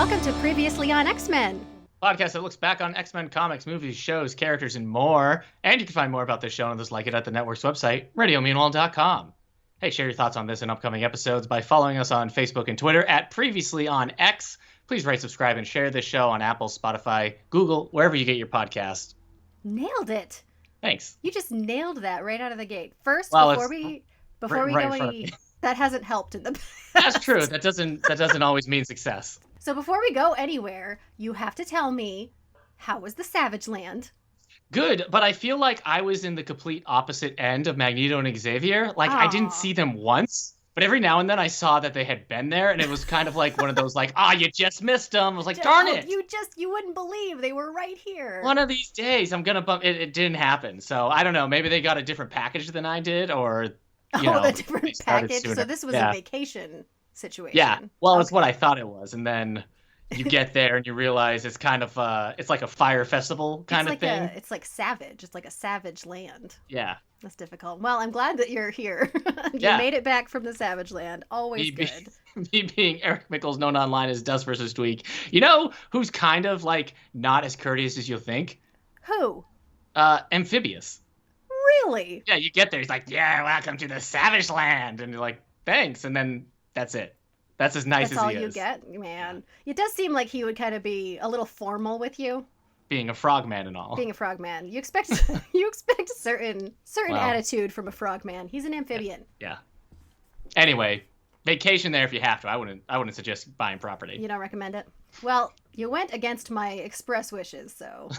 Welcome to Previously on X-Men. Podcast that looks back on X-Men comics, movies, shows, characters, and more. And you can find more about this show and others like it at the network's website, radiomeanwhile.com. Hey, share your thoughts on this and upcoming episodes by following us on Facebook and Twitter at Previously on X. Please rate, subscribe, and share this show on Apple, Spotify, Google, wherever you get your podcast. Nailed it. Thanks. You just nailed that right out of the gate. First, Well, before we go any, that hasn't helped in the past. That's true. That doesn't always mean success. So before we go anywhere, you have to tell me, how was the Savage Land? Good, but I feel like I was in the complete opposite end of Magneto and Xavier. Like, I didn't see them once, but every now and then I saw that they had been there, and it was kind of like one of those, like, you just missed them. I was like, darn it. You wouldn't believe they were right here. One of these days, I'm going to bump. It didn't happen. So, I don't know. Maybe they got a different package than I did, or, the different package. So this was a vacation situation. Yeah, well, It's what I thought it was, and then you get there and you realize it's kind of it's like a fire festival kind of thing. It's like savage. It's like a savage land. Yeah, that's difficult. Well, I'm glad that you're here. You made it back from the Savage Land. Always good. Me being Eric Mickles, known online as Dust vs. Tweak. You know who's kind of like not as courteous as you'll think? Who? Amphibious. Really? Yeah, you get there. He's like, "Yeah, welcome to the Savage Land," and you're like, "Thanks," and then that's it. That's as nice as he is. That's all you get? Man. It does seem like he would kind of be a little formal with you. Being a frogman and all. Being a frogman. You expect a certain attitude from a frogman. He's an amphibian. Yeah. Anyway, vacation there if you have to. I wouldn't suggest buying property. You don't recommend it? Well, you went against my express wishes, so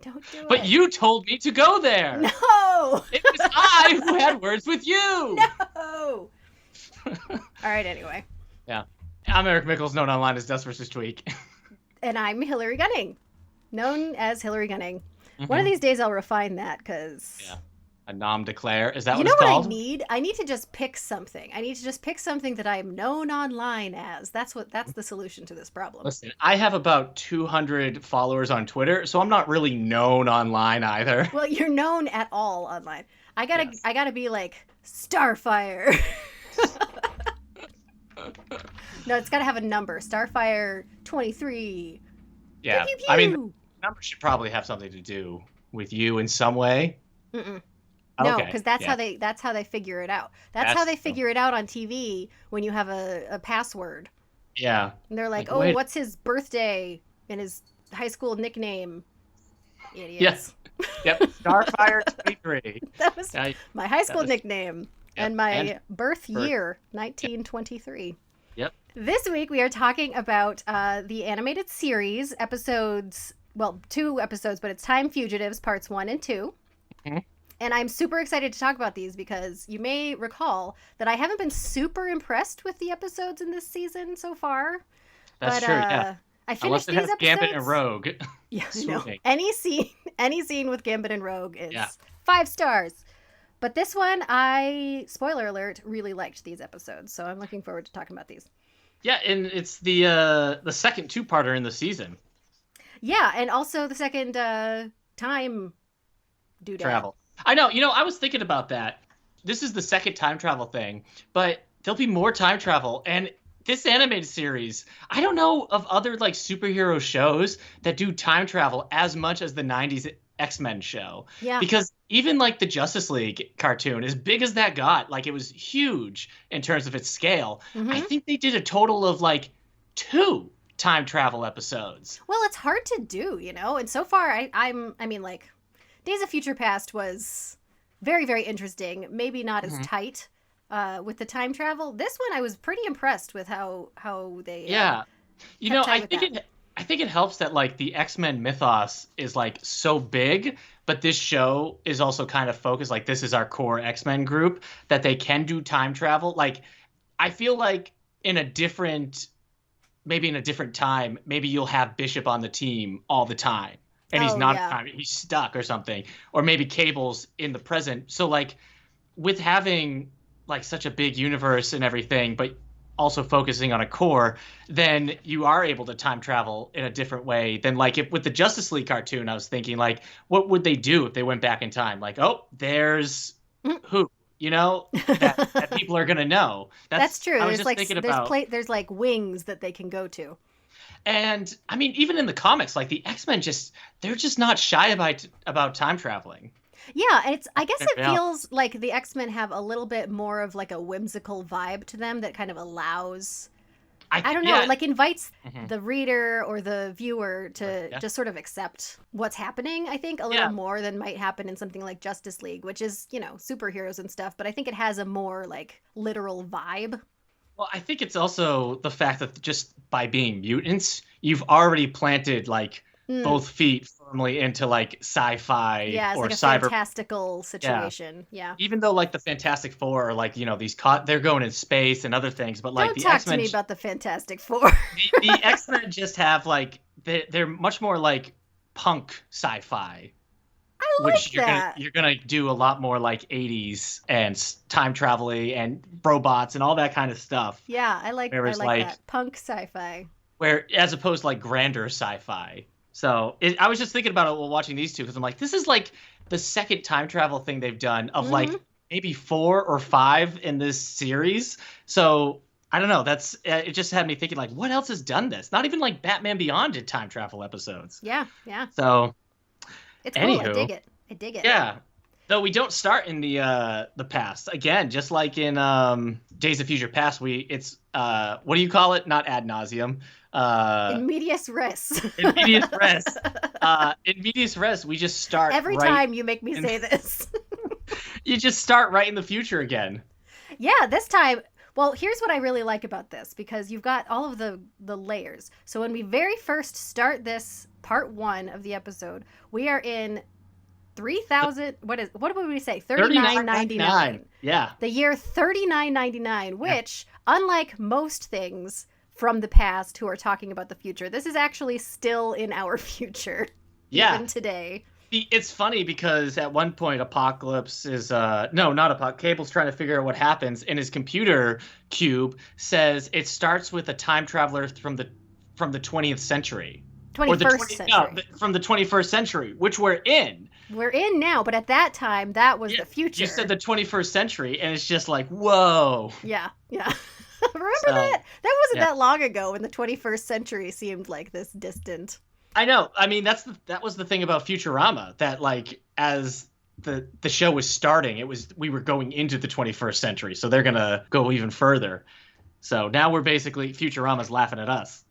don't do it. But you told me to go there. No! It was I who had words with you. No! All right, anyway. Yeah. I'm Eric Mickles, known online as Dust vs. Tweak. And I'm Hilary Gunning, known as Hilary Gunning. Mm-hmm. One of these days I'll refine that, because... Yeah. A nom de claire. Is that what it's called? You know what I need? I need to just pick something. I need to just pick something that I'm known online as. That's the solution to this problem. Listen, I have about 200 followers on Twitter, so I'm not really known online either. Well, you're known at all online. I gotta be like Starfire. No, it's got to have a number. Starfire 23. Yeah. Pew, pew, pew. I mean, the number should probably have something to do with you in some way. Mm-mm. No, because that's how they figure it out. That's how they figure it out on TV when you have a password. Yeah. And they're like, what's his birthday and his high school nickname? Idiots. Yes. Yep. Starfire 23. That was my high school nickname. Yep. And my birth year, 1923. Yep. This week we are talking about the animated series episodes, well, 2 episodes, but it's Time Fugitives Parts 1 and 2. Mm-hmm. And I'm super excited to talk about these because you may recall that I haven't been super impressed with the episodes in this season so far. That's true, yeah. I finished these episodes. Gambit and Rogue. Yeah, no. Any scene with Gambit and Rogue is 5 stars. But this one, spoiler alert, really liked these episodes. So I'm looking forward to talking about these. Yeah, and it's the second 2-parter in the season. Yeah, and also the second time doodad. Travel. I know. I was thinking about that. This is the second time travel thing, but there'll be more time travel. And this animated series, I don't know of other like superhero shows that do time travel as much as the 90s X-Men show. Yeah. Because even like the Justice League cartoon, as big as that got, like it was huge in terms of its scale. Mm-hmm. I think they did a total of like 2 time travel episodes. Well, it's hard to do, and so far I mean like Days of Future Past was very, very interesting. Maybe not as tight with the time travel. This one I was pretty impressed with how they I think it helps that like the X-Men mythos is like so big, but this show is also kind of focused like this is our core X-Men group, that they can do time travel. Like I feel like in a different time, maybe you'll have Bishop on the team all the time and he's not he's stuck or something, or maybe Cable's in the present. So like with having like such a big universe and everything, but also focusing on a core, then you are able to time travel in a different way than like if with the Justice League cartoon. I was thinking like, what would they do if they went back in time? Like, oh, there's who, you know, that people are gonna know. That's true. I was There's just thinking about. there's like wings that they can go to. And I mean, even in the comics, like the X-Men they're just not shy about time traveling. Yeah, and I guess it Yeah. feels like the X-Men have a little bit more of like a whimsical vibe to them that kind of allows, I don't know, yeah. like invites Mhm. the reader or the viewer to Yeah. just sort of accept what's happening, I think, a little more than might happen in something like Justice League, which is, you know, superheroes and stuff, but I think it has a more like literal vibe. Well, I think it's also the fact that just by being mutants, you've already planted like both feet firmly into like sci-fi Yeah, it's or like a cyber. fantastical situation. Yeah. Even though like the Fantastic Four are like, you know, they're going in space and other things, but like Don't the talk X-Men to me about the Fantastic Four. the X-Men just have like they're much more like punk sci-fi. I like Which that. you're gonna do a lot more like 80s and time travel and robots and all that kind of stuff. Yeah, I like Whereas, that punk sci-fi. Where as opposed to like grander sci-fi. So I was just thinking about it while watching these two because I'm like, this is like the second time travel thing they've done of like maybe 4 or 5 in this series. So I don't know. That's it. Just had me thinking like, what else has done this? Not even like Batman Beyond did time travel episodes. Yeah. So It's cool. I anywho, dig it. Yeah. Though we don't start in the past. Again, just like in Days of Future Past, it's what do you call it? Not ad nauseum. In medias res. In medias res. In medias res, we just start Every time you make me say this. You just start right in the future again. Yeah, this time. Well, here's what I really like about this, because you've got all of the layers. So when we very first start this part 1 of the episode, we are in 3000. What would we say? 3999. Yeah. The year 3999, which, unlike most things from the past who are talking about the future, this is actually still in our future. Yeah. Even today. It's funny because at one point Apocalypse is Cable's trying to figure out what happens, and his computer cube says it starts with a time traveler from the 20th century. 21st century. No, from the 21st century, which we're in. We're in now, but at that time that was the future. You said the 21st century, and it's just like, whoa. Yeah. Remember that? That wasn't that long ago when the 21st century seemed like this distant. I know. I mean, that was the thing about Futurama, that like as the show was starting, we were going into the 21st century, so they're gonna go even further. So now we're basically Futurama's laughing at us.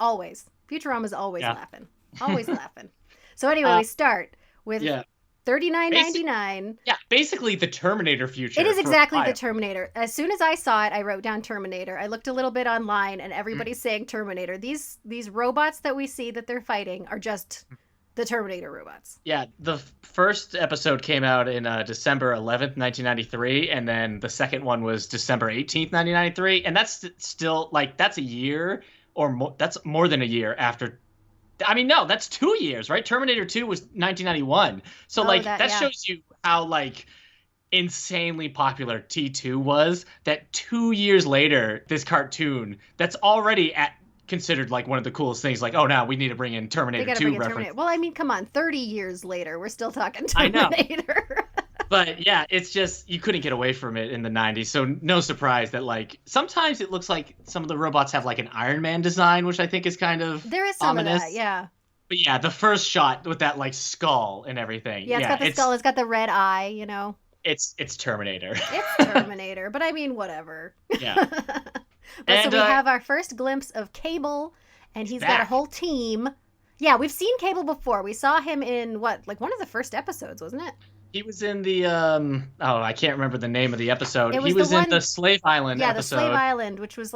Always. Futurama's always laughing. Always laughing. So anyway, we start with 3999. Yeah, basically the Terminator future. It is exactly the Terminator. As soon as I saw it, I wrote down Terminator. I looked a little bit online, and everybody's saying Terminator. These robots that we see that they're fighting are just the Terminator robots. Yeah, the first episode came out in December 11th, 1993, and then the second one was December 18th, 1993, and that's still like that's a year or more. That's more than a year after. I mean, no, that's 2 years, right? Terminator 2 was 1991. So, that shows you how, insanely popular T2 was, that 2 years later, this cartoon that's already considered, one of the coolest things, oh, now we need to bring in Terminator 2 reference. Well, I mean, come on, 30 years later, we're still talking Terminator. I know. But, yeah, it's just, you couldn't get away from it in the 90s, so no surprise that, sometimes it looks like some of the robots have, an Iron Man design, which I think is kind of there is some ominous. Of that, yeah. But, yeah, the first shot with that, skull and everything. Yeah, it's got the skull, it's got the red eye, you know. It's Terminator. It's Terminator, but I mean, whatever. Yeah. So we have our first glimpse of Cable, and he's got a whole team. Yeah, we've seen Cable before. We saw him in, one of the first episodes, wasn't it? He was in the, I can't remember the name of the episode. He was in the Slave Island episode. Yeah, the Slave Island, which was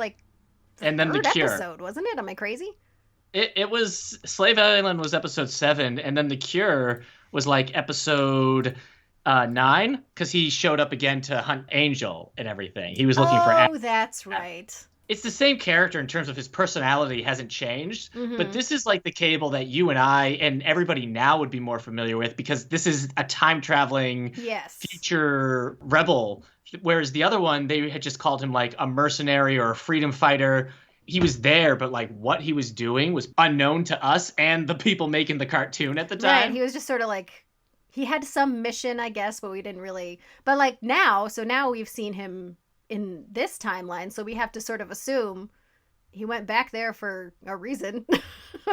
and then the Cure episode, wasn't it? Am I crazy? It was, Slave Island was episode 7, and then the Cure was episode 9, because he showed up again to hunt Angel and everything. He was looking for. Oh, that's right. It's the same character in terms of his personality hasn't changed, but this is the Cable that you and I and everybody now would be more familiar with, because this is a time-traveling future rebel, whereas the other one, they had just called him a mercenary or a freedom fighter. He was there, but what he was doing was unknown to us and the people making the cartoon at the time. Right, he was just sort of he had some mission, I guess, but we didn't really. But like now we've seen him in this timeline, so we have to sort of assume he went back there for a reason.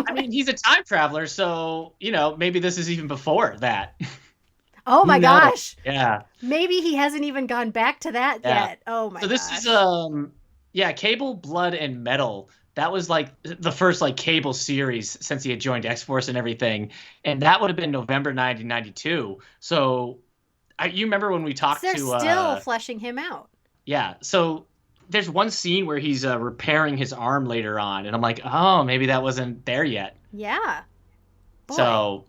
I mean, he's a time traveler, so, maybe this is even before that. Oh my gosh. Yeah. Maybe he hasn't even gone back to that yet. Oh my gosh. So this is Cable, Blood, and Metal. That was like the first like Cable series since he had joined X-Force and everything. And that would have been November 1992. So you remember when we talked They're still fleshing him out. Yeah. So there's one scene where he's repairing his arm later on, and I'm like, oh, maybe that wasn't there yet. Yeah. Boy. So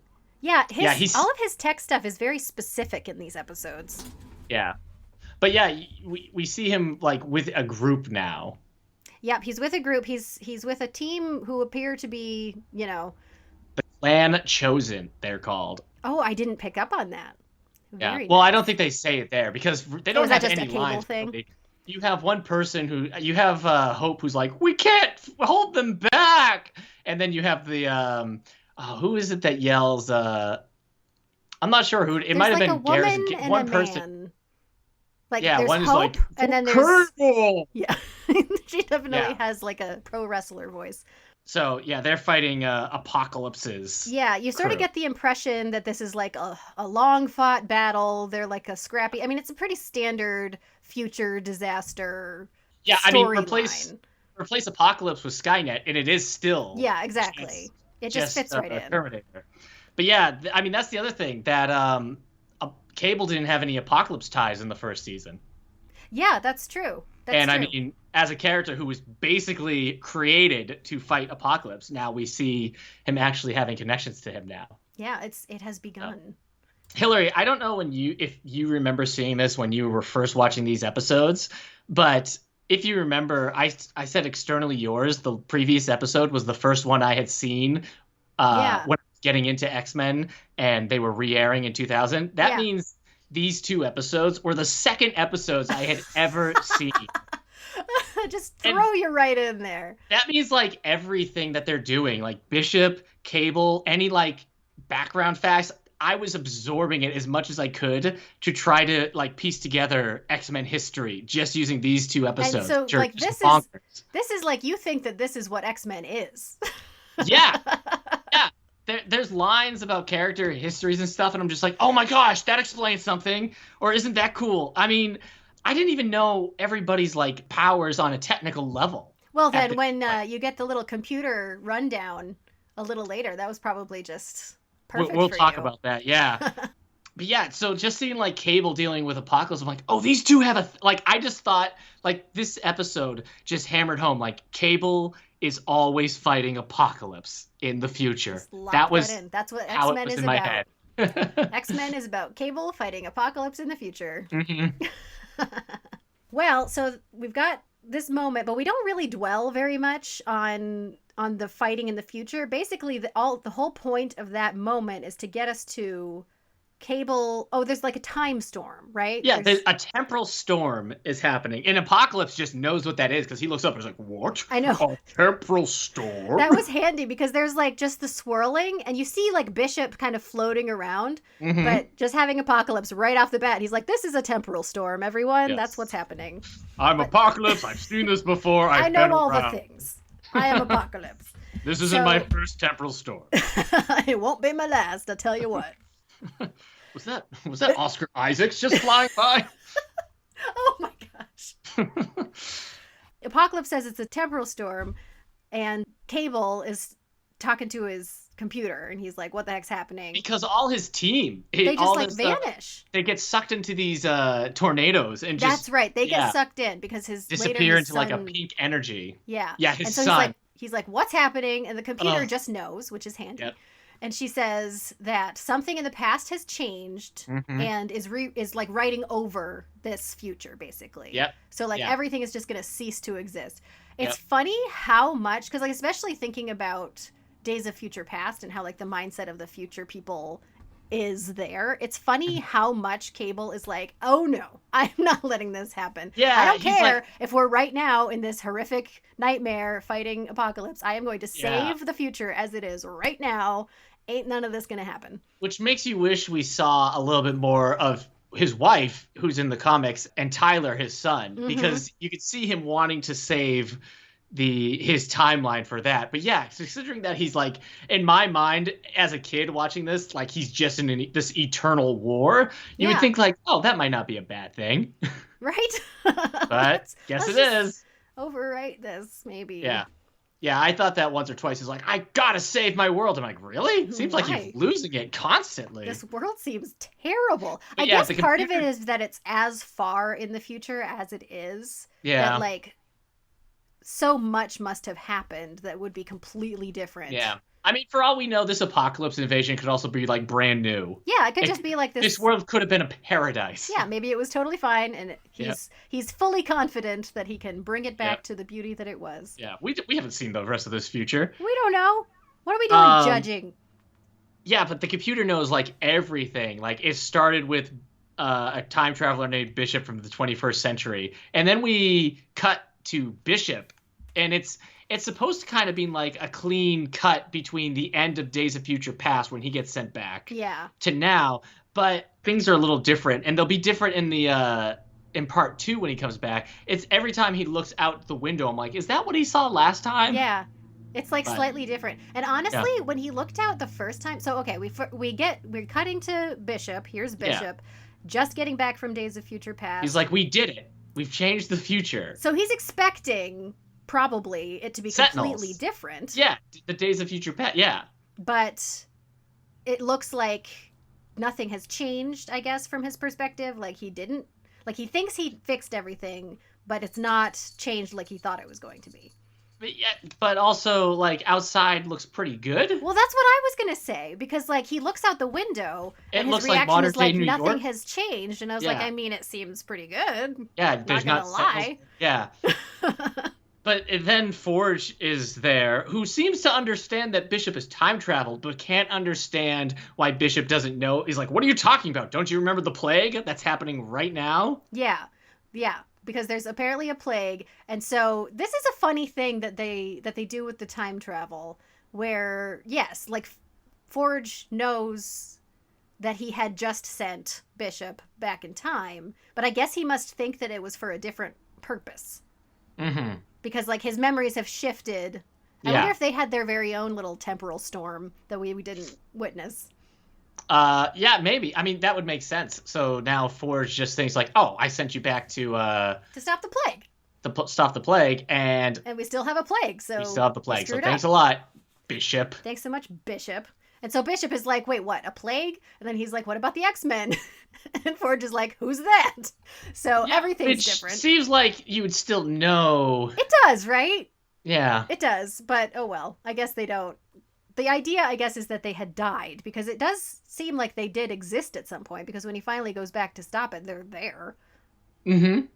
all of his tech stuff is very specific in these episodes. Yeah. But yeah, we see him like with a group now. Yep, he's with a group. He's with a team who appear to be, the Clan Chosen, they're called. Oh, I didn't pick up on that. Very nice. I don't think they say it there because they don't have any lines. Thing? You have one person you have Hope who's like, we can't hold them back, and then you have the who is it that yells? I'm not sure who. It might have been Garrison. One person. Man. Like there's one is Hope, like, and then there's Colonel! Yeah, she definitely has like a pro wrestler voice. So yeah, they're fighting apocalypses. Yeah, you sort of get the impression that this is like a long fought battle. They're like a scrappy. I mean, it's a pretty standard future disaster. Yeah, I mean, replace Apocalypse with Skynet, and it is still. Yeah, exactly. It just fits right in. Terminator. But yeah, I mean, that's the other thing that Cable didn't have any Apocalypse ties in the first season. Yeah, that's true. I mean, as a character who was basically created to fight Apocalypse, now we see him actually having connections to him now. Yeah, it has begun. Hilary, I don't know if you remember seeing this when you were first watching these episodes, but if you remember, I said Externally Yours. The previous episode was the first one I had seen when I was getting into X-Men, and they were re-airing in 2000. That means these two episodes were the second episodes I had ever seen. Just throw you right in there. That means like everything that they're doing, like Bishop, Cable, any like background facts, I was absorbing it as much as I could to try to like piece together X-Men history just using these two episodes. And so like this is like, you think that this is what X-Men is. Yeah. There's lines about character histories and stuff, and I'm just like, oh my gosh, that explains something. Or isn't that cool? I mean, I didn't even know everybody's like powers on a technical level. Well, then when you get the little computer rundown a little later, that was probably just perfect. We'll talk about that, yeah. But yeah, so just seeing like Cable dealing with Apocalypse, I'm like, oh, these two have I just thought like this episode just hammered home like Cable is always fighting Apocalypse in the future. That's what X-Men is about. X-Men is about Cable fighting Apocalypse in the future. Mm-hmm. Well, so we've got this moment, but we don't really dwell very much on the fighting in the future. Basically, the whole point of that moment is to get us to Cable. Oh, there's like a time storm, right? Yeah, there's a temporal storm is happening. And Apocalypse just knows what that is because he looks up and is like, what? I know. A temporal storm? That was handy because there's like just the swirling and you see like Bishop kind of floating around, but just having Apocalypse right off the bat. He's like, this is a temporal storm, everyone. Yes. That's what's happening. I'm Apocalypse. I've seen this before. I know all the things. I am Apocalypse. This isn't my first temporal storm. It won't be my last, I'll tell you what. Was that Oscar Isaacs just flying by? Oh my gosh. Apocalypse says it's a temporal storm, and Cable is talking to his computer, and he's like, what the heck's happening? Because all his team, they just like vanish. They get sucked into these tornadoes, and that's right. They get sucked in because his disappear into son, like a pink energy. Yeah. Yeah, his son. He's like, what's happening? And the computer just knows, which is handy. Yep. And she says that something in the past has changed and is like writing over this future, basically. Yep. So like everything is just going to cease to exist. It's funny how much, because like especially thinking about Days of Future Past and how like the mindset of the future people is there. It's funny how much Cable is like, oh no, I'm not letting this happen. Yeah, I don't care if we're right now in this horrific nightmare fighting Apocalypse. I am going to save the future as it is right now. Ain't none of this gonna happen. Which makes you wish we saw a little bit more of his wife, who's in the comics, and Tyler, his son, because you could see him wanting to save his timeline for that. But yeah, considering that he's like, in my mind as a kid watching this, like he's just in this eternal war, you would think like, oh, that might not be a bad thing. Right? But guess it is. Overwrite this, maybe. Yeah, I thought that once or twice. He's like, I gotta save my world. I'm like, really? Seems like he's losing it constantly. This world seems terrible. I guess part of it is that it's as far in the future as it is. Yeah. That, like, so much must have happened that would be completely different. Yeah. I mean, for all we know, this apocalypse invasion could also be, like, brand new. Yeah, it could just be like this. This world could have been a paradise. Yeah, maybe it was totally fine, and he's fully confident that he can bring it back to the beauty that it was. Yeah, we haven't seen the rest of this future. We don't know. What are we doing judging? Yeah, but the computer knows, like, everything. Like, it started with a time traveler named Bishop from the 21st century. And then we cut to Bishop, and it's supposed to kind of be like a clean cut between the end of Days of Future Past when he gets sent back to now. But things are a little different, and they'll be different in part 2 when he comes back. It's every time he looks out the window, I'm like, is that what he saw last time? Yeah. It's like slightly different. And honestly, when he looked out the first time, so okay, we're cutting to Bishop. Here's Bishop, just getting back from Days of Future Past. He's like, we did it. We've changed the future. So he's expecting probably it to be completely different. Yeah, the Days of Future Past. Yeah. But it looks like nothing has changed, I guess, from his perspective. Like he thinks he fixed everything, but it's not changed like he thought it was going to be. But also, like, outside looks pretty good. Well, that's what I was going to say, because, like, he looks out the window, and his reaction is like, nothing has changed, and I was like, I mean, it seems pretty good. Yeah, there's not gonna lie. Yeah. But then Forge is there, who seems to understand that Bishop has time traveled, but can't understand why Bishop doesn't know. He's like, what are you talking about? Don't you remember the plague that's happening right now? Yeah. Because there's apparently a plague, and so this is a funny thing that they do with the time travel, where yes, like Forge knows that he had just sent Bishop back in time, but I guess he must think that it was for a different purpose. Mm-hmm. Because like his memories have shifted. I wonder if they had their very own little temporal storm that we didn't witness. Yeah, maybe. I mean, that would make sense. So now Forge just thinks like, oh, I sent you back to stop the plague. Stop the plague, and we still have a plague. So we still have the plague. So thanks a lot, Bishop. Thanks so much, Bishop. And so Bishop is like, wait, what? A plague? And then he's like, what about the X-Men? And Forge is like, who's that? So everything's different. Seems like you would still know. It does, right? Yeah. It does, but oh well. I guess they don't. The idea, I guess, is that they had died, because it does seem like they did exist at some point, because when he finally goes back to stop it, they're there. Mm-hmm.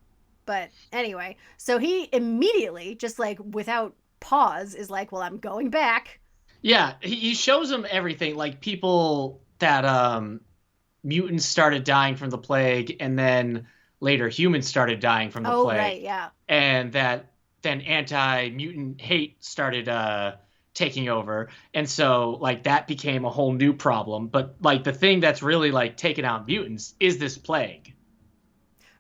But anyway, so he immediately, just like without pause, is like, well, I'm going back. Yeah, he shows them everything, like people that mutants started dying from the plague, and then later humans started dying from the plague. Oh, right, yeah. And that then anti-mutant hate started taking over, and so like that became a whole new problem. But like the thing that's really like taking out mutants is this plague.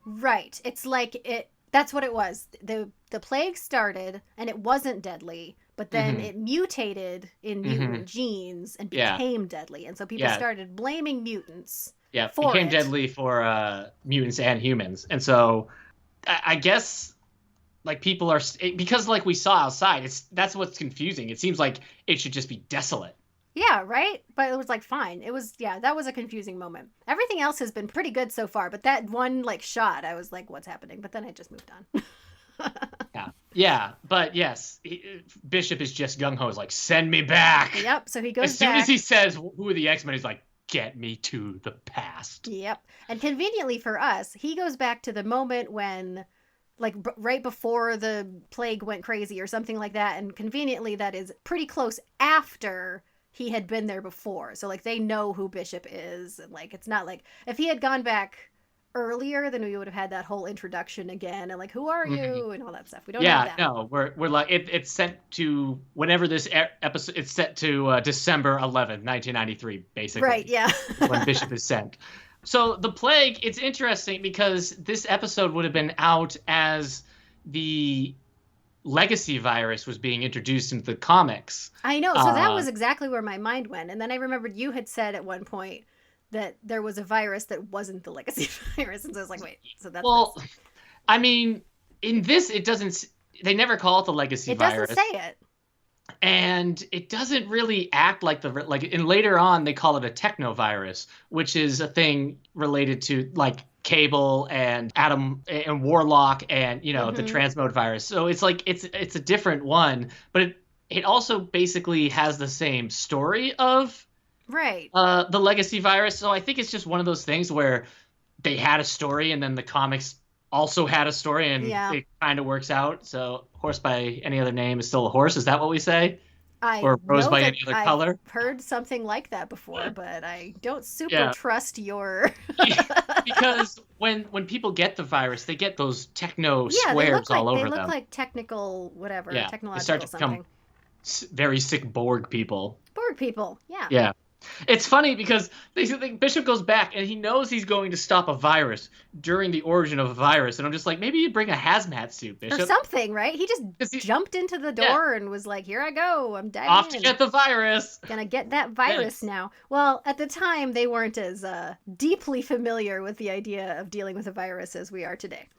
Right. It's like that's what it was. The plague started and it wasn't deadly, but then it mutated in mutant genes and became deadly, and so people started blaming mutants. Yeah, it became deadly for mutants and humans, and so I guess. Like people are, because like we saw outside, that's what's confusing. It seems like it should just be desolate. Yeah, right? But it was like fine. It was, that was a confusing moment. Everything else has been pretty good so far, but that one like shot, I was like, what's happening? But then I just moved on. Yeah, but yes, Bishop is just gung-ho, is like, send me back. Yep, so he goes back. As soon as he says, who are the X-Men, he's like, get me to the past. Yep. And conveniently for us, he goes back to the moment when... like right before the plague went crazy or something like that. And conveniently that is pretty close after he had been there before. So like they know who Bishop is. And like, it's not like if he had gone back earlier, then we would have had that whole introduction again and like, who are you and all that stuff. We don't have Yeah, that. no, we're like it's set to whenever this episode. It's set to December 11th, 1993, basically. Right? Yeah. When Bishop is sent. So the plague. It's interesting because this episode would have been out as the legacy virus was being introduced into the comics. I know. So that was exactly where my mind went, and then I remembered you had said at one point that there was a virus that wasn't the legacy virus, and so I was like, wait, so that's this. I mean, in this, it doesn't. They never call it the legacy virus. It doesn't say it, and it doesn't really act like and later on they call it a technovirus, which is a thing related to like Cable and Adam and Warlock and the transmode virus. So it's like it's a different one, but it also basically has the same story of. Right. The legacy virus. So I think it's just one of those things where they had a story and then the comics also had a story and it kind of works out. So horse by any other name is still a horse. Is that what we say? Or rose by any other color? I've heard something like that before, but I don't super trust your... Because when people get the virus, they get those techno squares all over them. They look like technical whatever, technological they start to something. Become very sick Borg people. Borg people, yeah. Yeah. It's funny because Bishop goes back and he knows he's going to stop a virus during the origin of a virus. And I'm just like, maybe you bring a hazmat suit, Bishop. Or something, right? He just jumped into the door and was like, here I go. I'm diving off to get the virus. Gonna get that virus now. Well, at the time, they weren't as deeply familiar with the idea of dealing with a virus as we are today.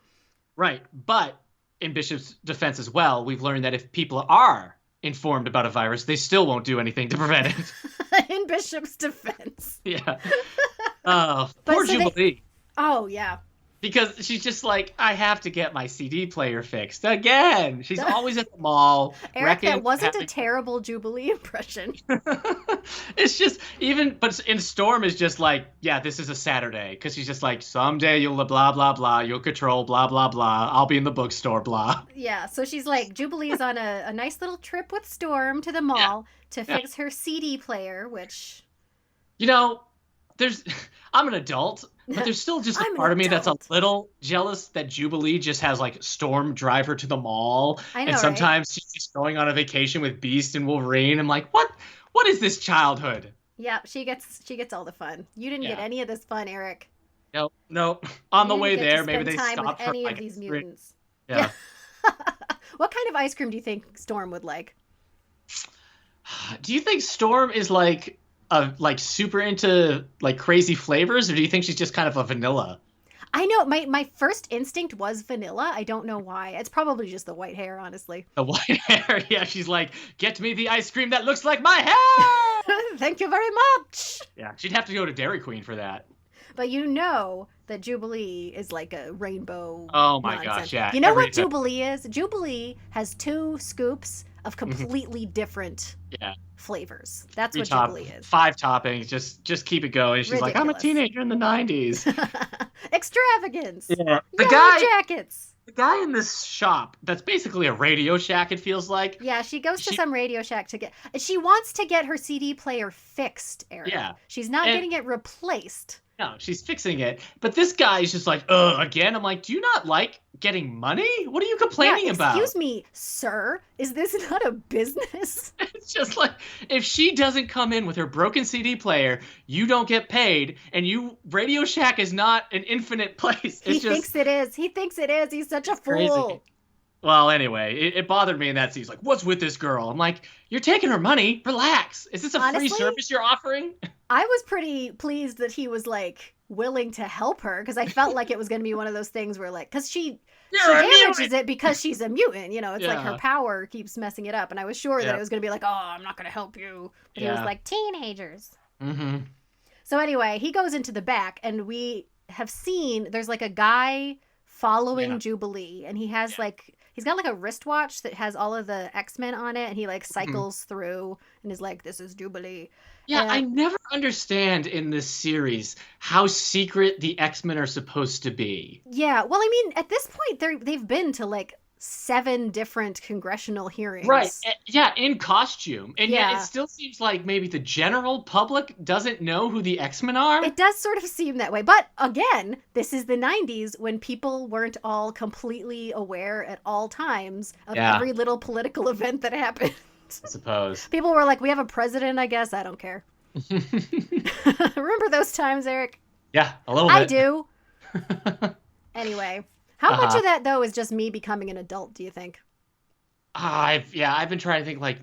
Right. But in Bishop's defense as well, we've learned that if people are informed about a virus, they still won't do anything to prevent it. In Bishop's defense. Yeah. Poor Jubilee. Oh, yeah. Because she's just like, I have to get my CD player fixed again. She's always at the mall. Eric, that wasn't a terrible Jubilee impression. It's just but in Storm is just like, yeah, this is a Saturday. Because she's just like, someday you'll blah, blah, blah. You'll control blah, blah, blah. I'll be in the bookstore, blah. Yeah, so she's like, Jubilee's on a nice little trip with Storm to the mall to fix her CD player, which... I'm an adult, but there's still just a part of me that's a little jealous that Jubilee just has like Storm drive her to the mall. I know, and sometimes she's just going on a vacation with Beast and Wolverine. I'm like, what is this childhood? Yeah, she gets all the fun. You didn't get any of this fun, Eric. No. On the way there, maybe they stopped with any of these mutants. Yeah. What kind of ice cream do you think Storm would like? Do you think Storm is like super into like crazy flavors, or do you think she's just kind of a vanilla? I know my first instinct was vanilla. I don't know why. It's probably just the white hair, honestly. The white hair, yeah. She's like, get me the ice cream that looks like my hair. Thank you very much. Yeah, she'd have to go to Dairy Queen for that. But you know that Jubilee is like a rainbow. Oh my nonsense. gosh, yeah. You know what Jubilee is? Jubilee has 2 scoops of completely different flavors. That's what Jubilee is. 5 toppings. Just keep it going. She's like, I'm a teenager in the 90s. Extravagance. Yeah. Jackets. The guy in this shop, that's basically a Radio Shack, it feels like. Yeah, she goes to some Radio Shack she wants to get her CD player fixed, Eric. Yeah. She's not getting it replaced. No, she's fixing it. But this guy is just like, again? I'm like, do you not like getting money? What are you complaining about? Excuse me, sir. Is this not a business? It's just like, if she doesn't come in with her broken CD player, you don't get paid, and Radio Shack is not an infinite place. He thinks it is. He's such a fool. Crazy. Well, anyway, it bothered me in that scene. He's like, what's with this girl? I'm like, you're taking her money. Relax. Is this a free service you're offering? I was pretty pleased that he was, like, willing to help her, because I felt like it was going to be one of those things where, like, because she damages it because she's a mutant. It's like her power keeps messing it up. And I was sure that it was going to be like, oh, I'm not going to help you. But he was like, teenagers. Mm-hmm. So anyway, he goes into the back, and we have seen there's, like, a guy following Jubilee, and he has, like... He's got like a wristwatch that has all of the X-Men on it, and he like cycles through and is like, this is Jubilee. Yeah, I never understand in this series how secret the X-Men are supposed to be. Yeah, well, I mean, at this point, they've been to like 7 different congressional hearings. Right. Yeah, in costume. And yet Yeah. it still seems like maybe the general public doesn't know who the X-Men are. It does sort of seem that way. But again, this is the 90s when people weren't all completely aware at all times of every little political event that happened. I suppose. People were like, we have a president, I guess. I don't care. Remember those times, Eric? Yeah, a little bit. I do. Anyway, how much of that, though, is just me becoming an adult, do you think? I've been trying to think, like,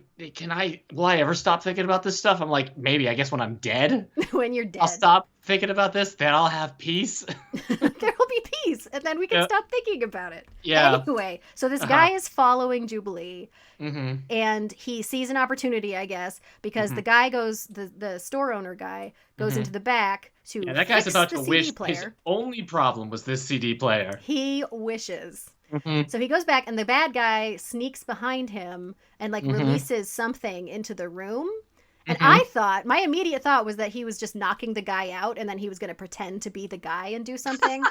will I ever stop thinking about this stuff? I'm like, maybe, I guess when I'm dead. When you're dead. I'll stop thinking about this, then I'll have peace. There will be peace, and then we can stop thinking about it. Yeah. Anyway, so this guy is following Jubilee, Mm-hmm. and he sees an opportunity, I guess, because the guy goes, the store owner guy goes into the back to that guy's fix about the to CD wish player. his only problem was this CD player. He wishes. Mm-hmm. So he goes back, and the bad guy sneaks behind him and like releases something into the room. And my immediate thought was that he was just knocking the guy out, and then he was going to pretend to be the guy and do something.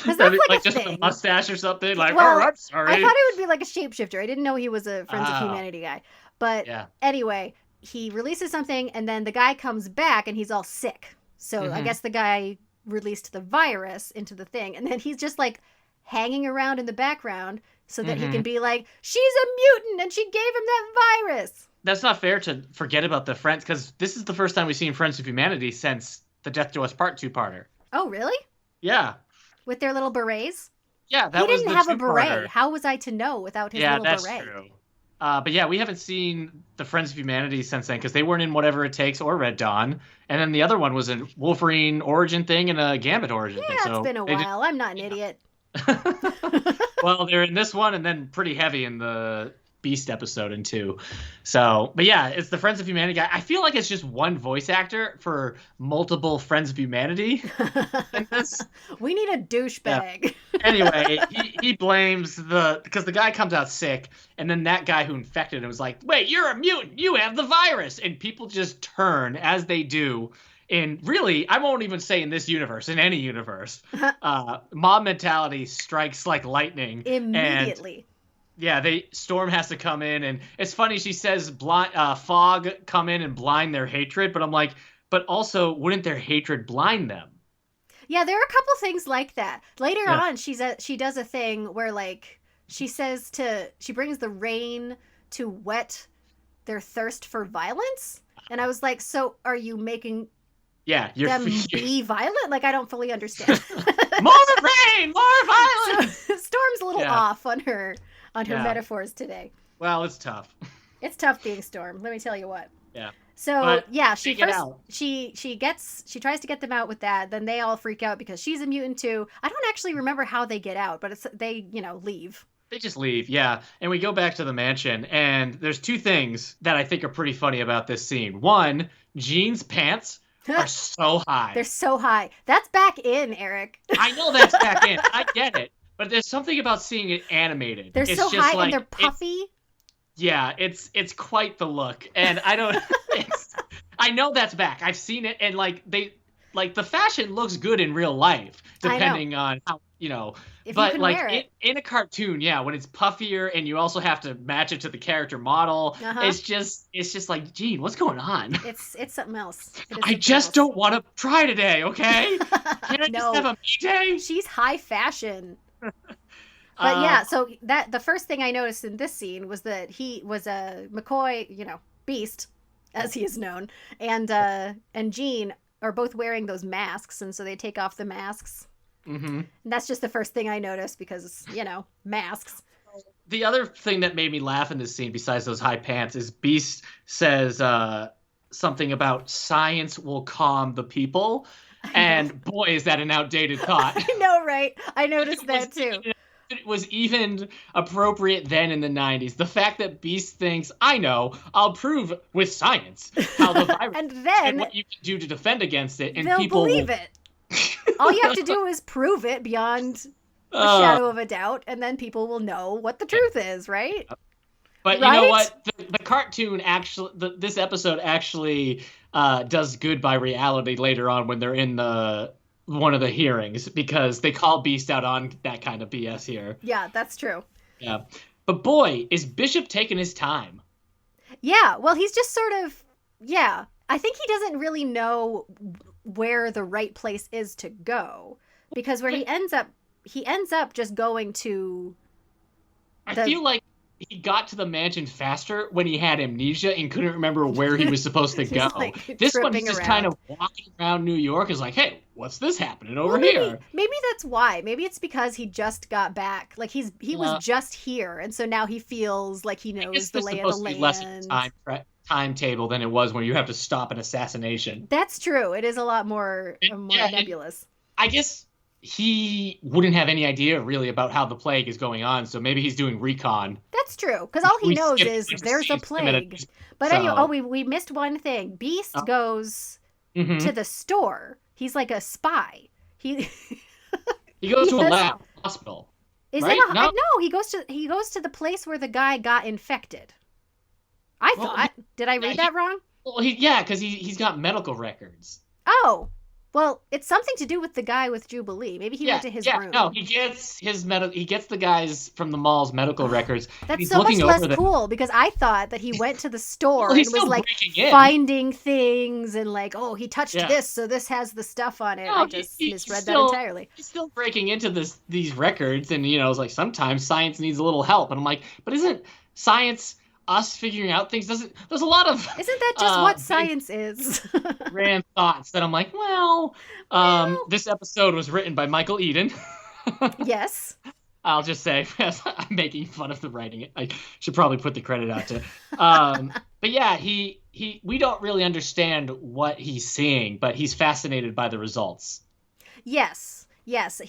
Because that's like a just thing. a mustache or something. Like, Well, oh, I'm sorry. I thought it would be like a shapeshifter. I didn't know he was a Friends of Humanity guy. But anyway, he releases something, and then the guy comes back, and he's all sick. So I guess the guy released the virus into the thing, and then he's just like hanging around in the background so that he can be like, she's a mutant, and she gave him that virus. That's not fair to forget about the Friends, because this is the first time we've seen Friends of Humanity since the Death to Us Part 2-parter. Oh, really? Yeah. With their little berets? Yeah, that he was didn't the have a two-parter. beret. How was I to know without his little beret? Yeah, that's true. But yeah, we haven't seen the Friends of Humanity since then, because they weren't in Whatever It Takes or Red Dawn. And then the other one was a Wolverine origin thing and a Gambit origin thing. Yeah, it's been a while. I'm not an idiot. Well, they're in this one and then pretty heavy in the Beast episode in 2. So, but yeah, it's the Friends of Humanity guy. I feel like it's just one voice actor for multiple Friends of Humanity. We need a douchebag. Yeah. Anyway, he blames because the guy comes out sick, and then that guy who infected him was like, wait, you're a mutant, you have the virus. And people just turn, as they do. And really, I won't even say in this universe, in any universe, mob mentality strikes like lightning. Immediately. And Storm has to come in, and it's funny, she says fog come in and blind their hatred, but I'm like, but also, wouldn't their hatred blind them? Yeah, there are a couple things like that. Later on, she does a thing where, like, she brings the rain to wet their thirst for violence, and I was like, so are you making them be violent? Like, I don't fully understand. More rain, more violence. So, Storm's a little off on her metaphors today. Well, it's tough. It's tough being Storm, let me tell you what. Yeah. So she tries to get them out with that. Then they all freak out because she's a mutant too. I don't actually remember how they get out, but they leave. They just leave, yeah. And we go back to the mansion, and there's 2 things that I think are pretty funny about this scene. One, Jean's pants are so high. They're so high. That's back in, Eric. I know that's back in. I get it. But there's something about seeing it animated. They're it's so just high and they're puffy. Yeah, it's quite the look. And I don't I know that's back. I've seen it, and the fashion looks good in real life, depending on how, if but you can wear it. in a cartoon, when it's puffier and you also have to match it to the character model, it's just like, Gene, what's going on? It's something else. I just don't want to try today, okay? Can I just have a me day? She's high fashion. But yeah, so the first thing I noticed in this scene was that he was a McCoy, Beast, as he is known, and Jean are both wearing those masks, and so they take off the masks. Mm-hmm. And that's just the first thing I noticed because, masks. The other thing that made me laugh in this scene, besides those high pants, is Beast says something about science will calm the people. And boy, is that an outdated thought. I know, right? I noticed that too. It was even appropriate then in the 90s. The fact that Beast thinks, I know, I'll prove with science how the virus and what you can do to defend against it. And they'll people believe it. All you have to do is prove it beyond a shadow of a doubt, and then people will know what the truth is, right? But you know what? The cartoon actually, this episode actually does good by reality later on when they're in one of the hearings, because they call Beast out on that kind of BS here. Yeah, that's true. Yeah. But boy, is Bishop taking his time. Yeah, well, he's just sort of, yeah. I think he doesn't really know where the right place is to go, because where he ends up just going to I the feel like he got to the mansion faster when he had amnesia and couldn't remember where he was supposed to he's go. like This one, tripping he's just around. kind of walking around New York. Is like, hey, what's this happening over Well, here? maybe that's why. Maybe it's because he just got back. Like he was just here, and so now he feels like he I guess knows the this is lay of the supposed to be less of a land. timetable than it was when you have to stop an assassination. That's true. It is a lot more Yeah, and nebulous. I guess he wouldn't have any idea really about how the plague is going on, so maybe he's doing recon. That's true, because all he We knows skipped is a bunch of there's a scenes with him at a plague. But anyway, so we missed one thing. Beast uh, goes mhm. to the store. He's like a spy. He He goes he to a has, lab hospital, is it right? a No, no? He goes to the place where the guy got infected. I well, thought. Did I yeah, read that wrong? yeah, because he's got medical records. Oh, well, it's something to do with the guy with Jubilee. Maybe he Yeah, went to his yeah, room. no, he gets he gets the guys from the mall's medical records, and That's he's so much looking less over them. cool, because I thought that he went to the store Well, he's and was still like breaking in. finding things and like, oh, he touched Yeah. this, so this has the stuff on it. No, I just misread that entirely. He's still breaking into these records, and it's like sometimes science needs a little help, and I'm like, but isn't science us figuring out things? There's a lot of Isn't that just what science is? grand thoughts that I'm like, well, Well, this episode was written by Michael Eden. yes. I'll just say, I'm making fun of the writing. I should probably put the credit out to. But yeah, we don't really understand what he's seeing, but he's fascinated by the results. Yes. Yes.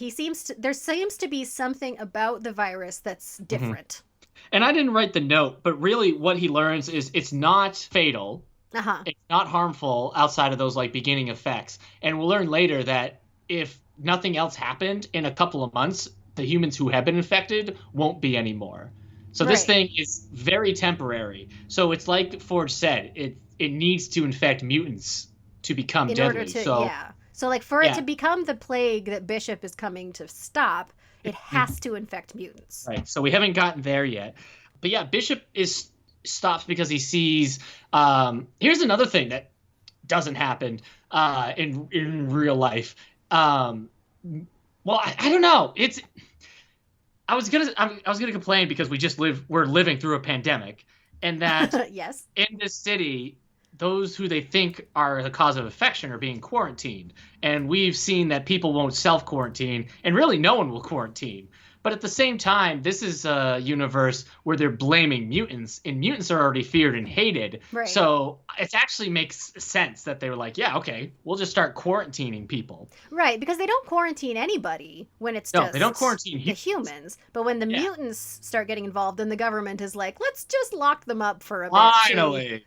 There seems to be something about the virus that's different. And I didn't write the note, but really what he learns is it's not fatal. Uh-huh. It's not harmful outside of those like beginning effects. And we'll learn later that if nothing else happened in a couple of months, the humans who have been infected won't be anymore. So this thing is very temporary. So it's like Forge said, it needs to infect mutants to become deadly. So like for it to become the plague that Bishop is coming to stop, it has to infect mutants. Right. So we haven't gotten there yet. But yeah, Bishop stops because he sees here's another thing that doesn't happen in real life. Well, I don't know. I was gonna complain because we're living through a pandemic, and that yes, in this city, those who they think are the cause of infection are being quarantined, and we've seen that people won't self-quarantine, and really no one will quarantine. But at the same time, this is a universe where they're blaming mutants, and mutants are already feared and hated. Right. So it actually makes sense that they were like, yeah, okay, we'll just start quarantining people. Right, because they don't quarantine anybody when it's just they don't quarantine the humans. But when the mutants start getting involved, then the government is like, let's just lock them up for a bit. Finally,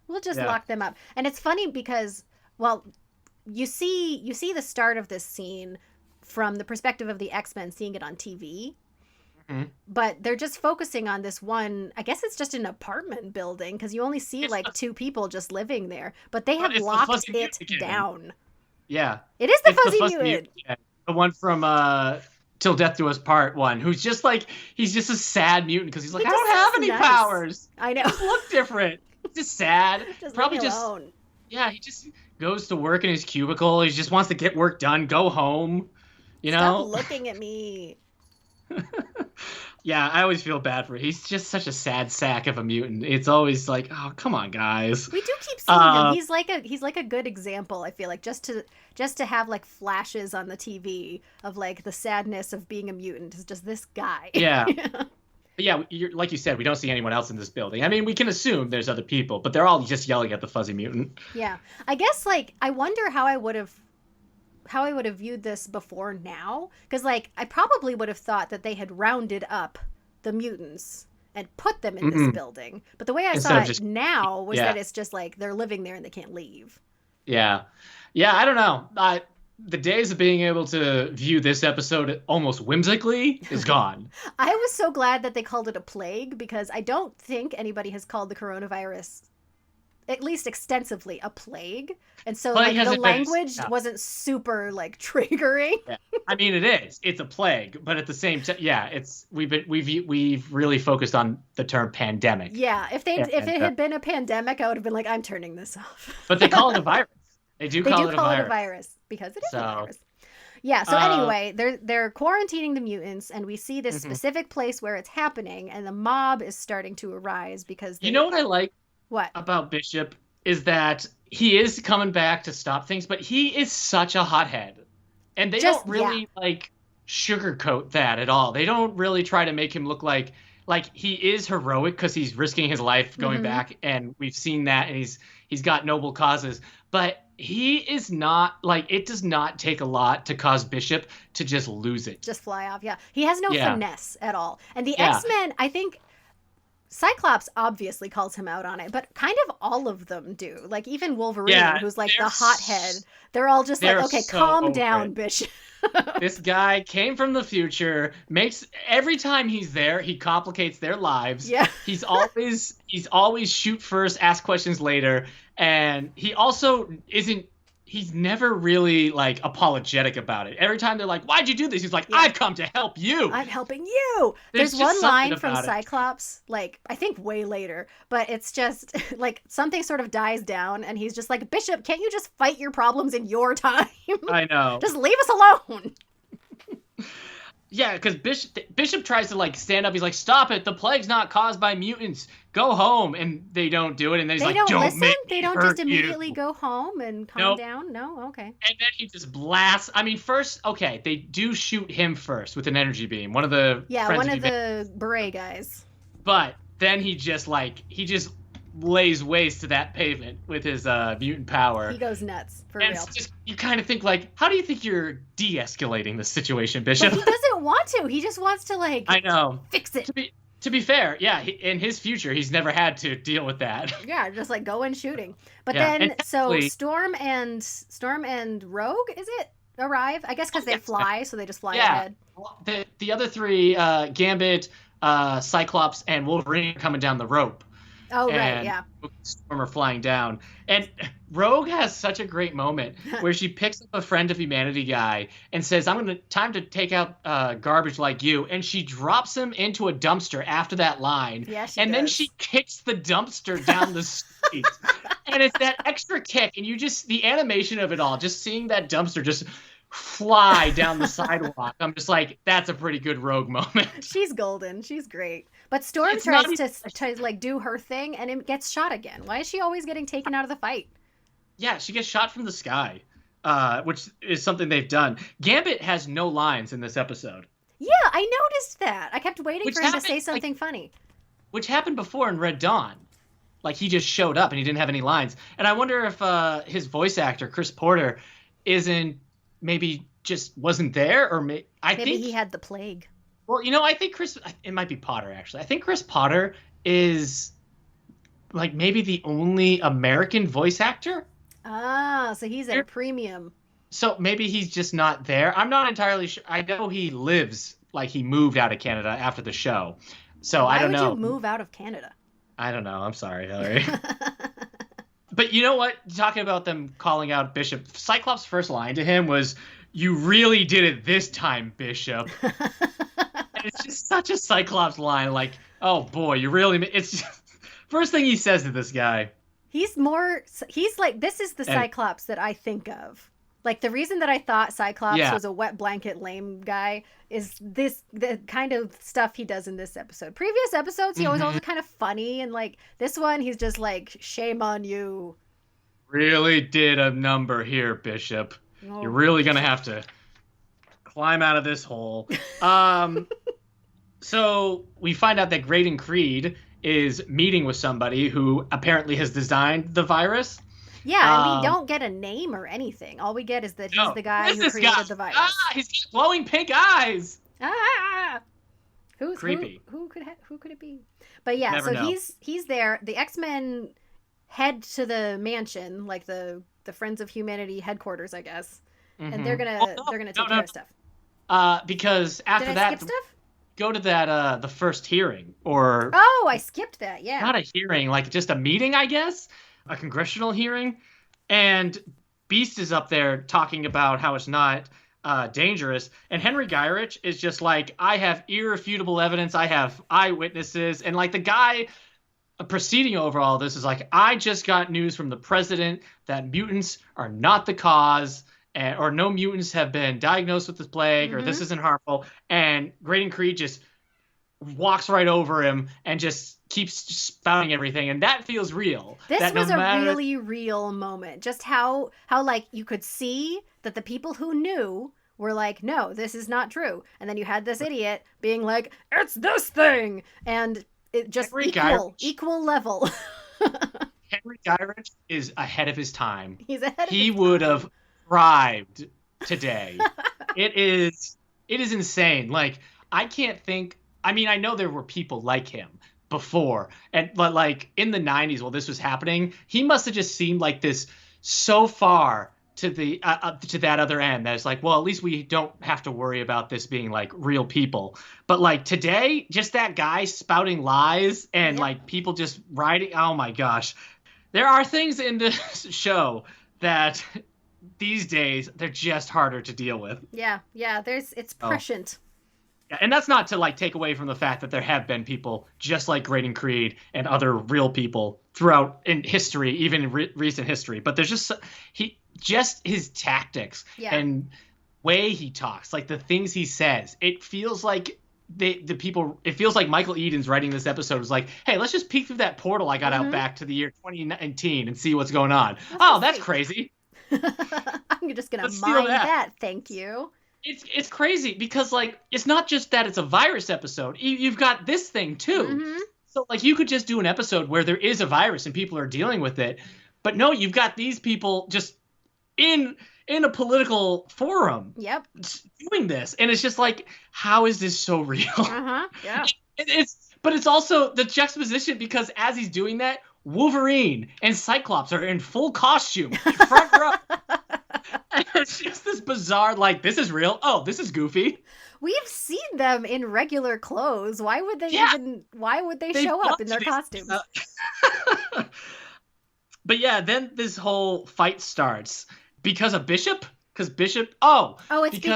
We'll just lock them up. And it's funny because, well, you see the start of this scene from the perspective of the X-Men seeing it on TV. Mm-hmm. But they're just focusing on this one, I guess it's just an apartment building, because you only see two people just living there. But they have locked it down. Yeah. It is the fuzzy mutant. The one from Till Death Do Us Part 1, who's just like, he's just a sad mutant because he's like, I don't have any powers. I know. He just look different. Just sad. Probably just alone. Yeah, he just goes to work in his cubicle. He just wants to get work done, go home. Stop looking at me. Yeah, I always feel bad for him. He's just such a sad sack of a mutant. It's always like, oh, come on, guys. We do keep seeing him. He's like a good example, I feel like, just to have like flashes on the TV of like the sadness of being a mutant is just this guy. Yeah. But yeah, like you said, we don't see anyone else in this building. I mean, we can assume there's other people, but they're all just yelling at the fuzzy mutant. Yeah. I guess, like, I wonder how I would have viewed this before now. Because, like, I probably would have thought that they had rounded up the mutants and put them in this building. But the way I saw it now was that it's just, like, they're living there and they can't leave. Yeah. Yeah, I don't know. The days of being able to view this episode almost whimsically is gone. I was so glad that they called it a plague, because I don't think anybody has called the coronavirus at least extensively, a plague, and so Plague like the hasn't been- language yeah. wasn't super like triggering. Yeah. I mean, it is. It's a plague, but at the same time, yeah, we've really focused on the term pandemic. Yeah, if it had been a pandemic, I would have been like, I'm turning this off. But they call it a virus. They do call it a virus because it is a virus. Yeah. So anyway, they're quarantining the mutants, and we see this specific place where it's happening, and the mob is starting to arise because you know what I like what about Bishop is that he is coming back to stop things, but he is such a hothead, and they don't really like sugarcoat that at all. They don't really try to make him look like he is heroic because he's risking his life going back, and we've seen that, and he's got noble causes, but he is not like, it does not take a lot to cause Bishop to just lose it. Just fly off. Yeah. He has no finesse at all. And the X-Men, I think Cyclops obviously calls him out on it, but kind of all of them do. Like even Wolverine, who's like the hothead, they're all just like, okay, calm down, Bishop. This guy came from the future, makes every time he's there, he complicates their lives. Yeah. He's always shoot first, ask questions later, and he also he's never really like apologetic about it. Every time they're like, "Why'd you do this?" He's like, "I've come to help you. I'm helping you." There's one line from Cyclops, like I think way later, but it's just like something sort of dies down, and he's just like, "Bishop, can't you just fight your problems in your time? I know. Just leave us alone." Yeah, because Bishop tries to like stand up. He's like, "Stop it! The plague's not caused by mutants. Go home." And they don't do it. And then he's like, "Don't listen. They don't just immediately go home and calm down. No, okay." And then he just blasts. I mean, first, okay, they do shoot him first with an energy beam. One of the beret guys. But then he just lays waste to that pavement with his mutant power. He goes nuts, for real. It's just, you kind of think like, how do you think you're de-escalating this situation, Bishop? But he doesn't want to. He just wants to I know. Fix it. To be fair, yeah, in his future, he's never had to deal with that. Yeah, just like going shooting. But then, so Storm and Rogue, is it, arrive? I guess because they fly, so they just fly ahead. The other three, Gambit, Cyclops, and Wolverine are coming down the rope. Oh, right, yeah. Storm are flying down. And Rogue has such a great moment where she picks up a Friend of Humanity guy and says, time to take out garbage like you. And she drops him into a dumpster after that line. Yeah, then she kicks the dumpster down the street. And it's that extra kick. And you just, the animation of it all, just seeing that dumpster just fly down the sidewalk. I'm just like, that's a pretty good Rogue moment. She's golden. She's great. But Storm tries to like do her thing, and it gets shot again. Why is she always getting taken out of the fight? Yeah, she gets shot from the sky, which is something they've done. Gambit has no lines in this episode. Yeah, I noticed that. I kept waiting for him to say something funny. Which happened before in Red Dawn. Like, he just showed up and he didn't have any lines. And I wonder if his voice actor, Chris Porter, maybe just wasn't there, or maybe he had the plague. Well, I think it might be Potter, actually. I think Chris Potter is like maybe the only American voice actor. Ah, so he's at a premium. So maybe he's just not there. I'm not entirely sure. I know he moved out of Canada after the show. So I don't know. Why would you move out of Canada? I don't know. I'm sorry, Hilary. But you know what? Talking about them calling out Bishop, Cyclops' first line to him was, "You really did it this time, Bishop." And it's just such a Cyclops line. Like, oh boy, you really... It's just... First thing he says to this guy. He's like, this is the Cyclops that I think of. Like, the reason that I thought Cyclops was a wet blanket lame guy is the kind of stuff he does in this episode. Previous episodes, he was always kind of funny, and like this one, he's just like, shame on you. Really did a number here, Bishop. Oh, you're really gonna have to climb out of this hole. So we find out that Graydon Creed is meeting with somebody who apparently has designed the virus. Yeah, and we don't get a name or anything. All we get is that he's the guy who created the virus. He's got glowing pink eyes. Who's creepy? Who could it be? But yeah, so he's there. The X-Men head to the mansion, like the Friends of Humanity headquarters, I guess, and they're gonna take care of stuff. Because after that, skip stuff? Go to that the first hearing, or I skipped that. Yeah, not a hearing, like just a meeting, I guess. a congressional hearing, and Beast is up there talking about how it's not dangerous, and Henry Gyrich is just like, I have irrefutable evidence, I have eyewitnesses, and like the guy proceeding over all this is like, I just got news from the president that mutants are not the cause, or no mutants have been diagnosed with this plague, or this isn't harmful, and Graydon Creed just walks right over him and just keeps spouting everything, and that feels real. This was a really real moment. Just how like you could see that the people who knew were like, no, this is not true. And then you had this idiot being like, it's this thing. And it just equal level. Henry Gyrich is ahead of his time. He's ahead of his time. He would have thrived today. It is insane. Like, I can't think, I mean, I know there were people like him before, but like in the 90s while this was happening, he must have just seemed like this so far to the to that other end that it's like, well, at least we don't have to worry about this being like real people. But like today, just that guy spouting lies and like people just writing, oh my gosh. There are things in this show that these days they're just harder to deal with. Yeah, it's prescient. Yeah, and that's not to like take away from the fact that there have been people just like Graydon Creed and other real people throughout in history, even in recent history. But there's just his tactics and way he talks, like the things he says. It feels like it feels like Michael Eden's writing this episode was like, hey, let's just peek through that portal I got out back to the year 2019 and see what's going on. That's crazy. I'm just gonna mind that. Thank you. It's crazy because like it's not just that it's a virus episode. You've got this thing too. So like you could just do an episode where there is a virus and people are dealing with it, but no, you've got these people just in a political forum doing this, and it's just like, how is this so real? Yeah. But it's also the juxtaposition because as he's doing that, Wolverine and Cyclops are in full costume, front row. And it's just this bizarre, like, this is real. Oh, this is goofy. We've seen them in regular clothes. Why would they show up in their costumes? But yeah, then this whole fight starts because of Bishop. It's because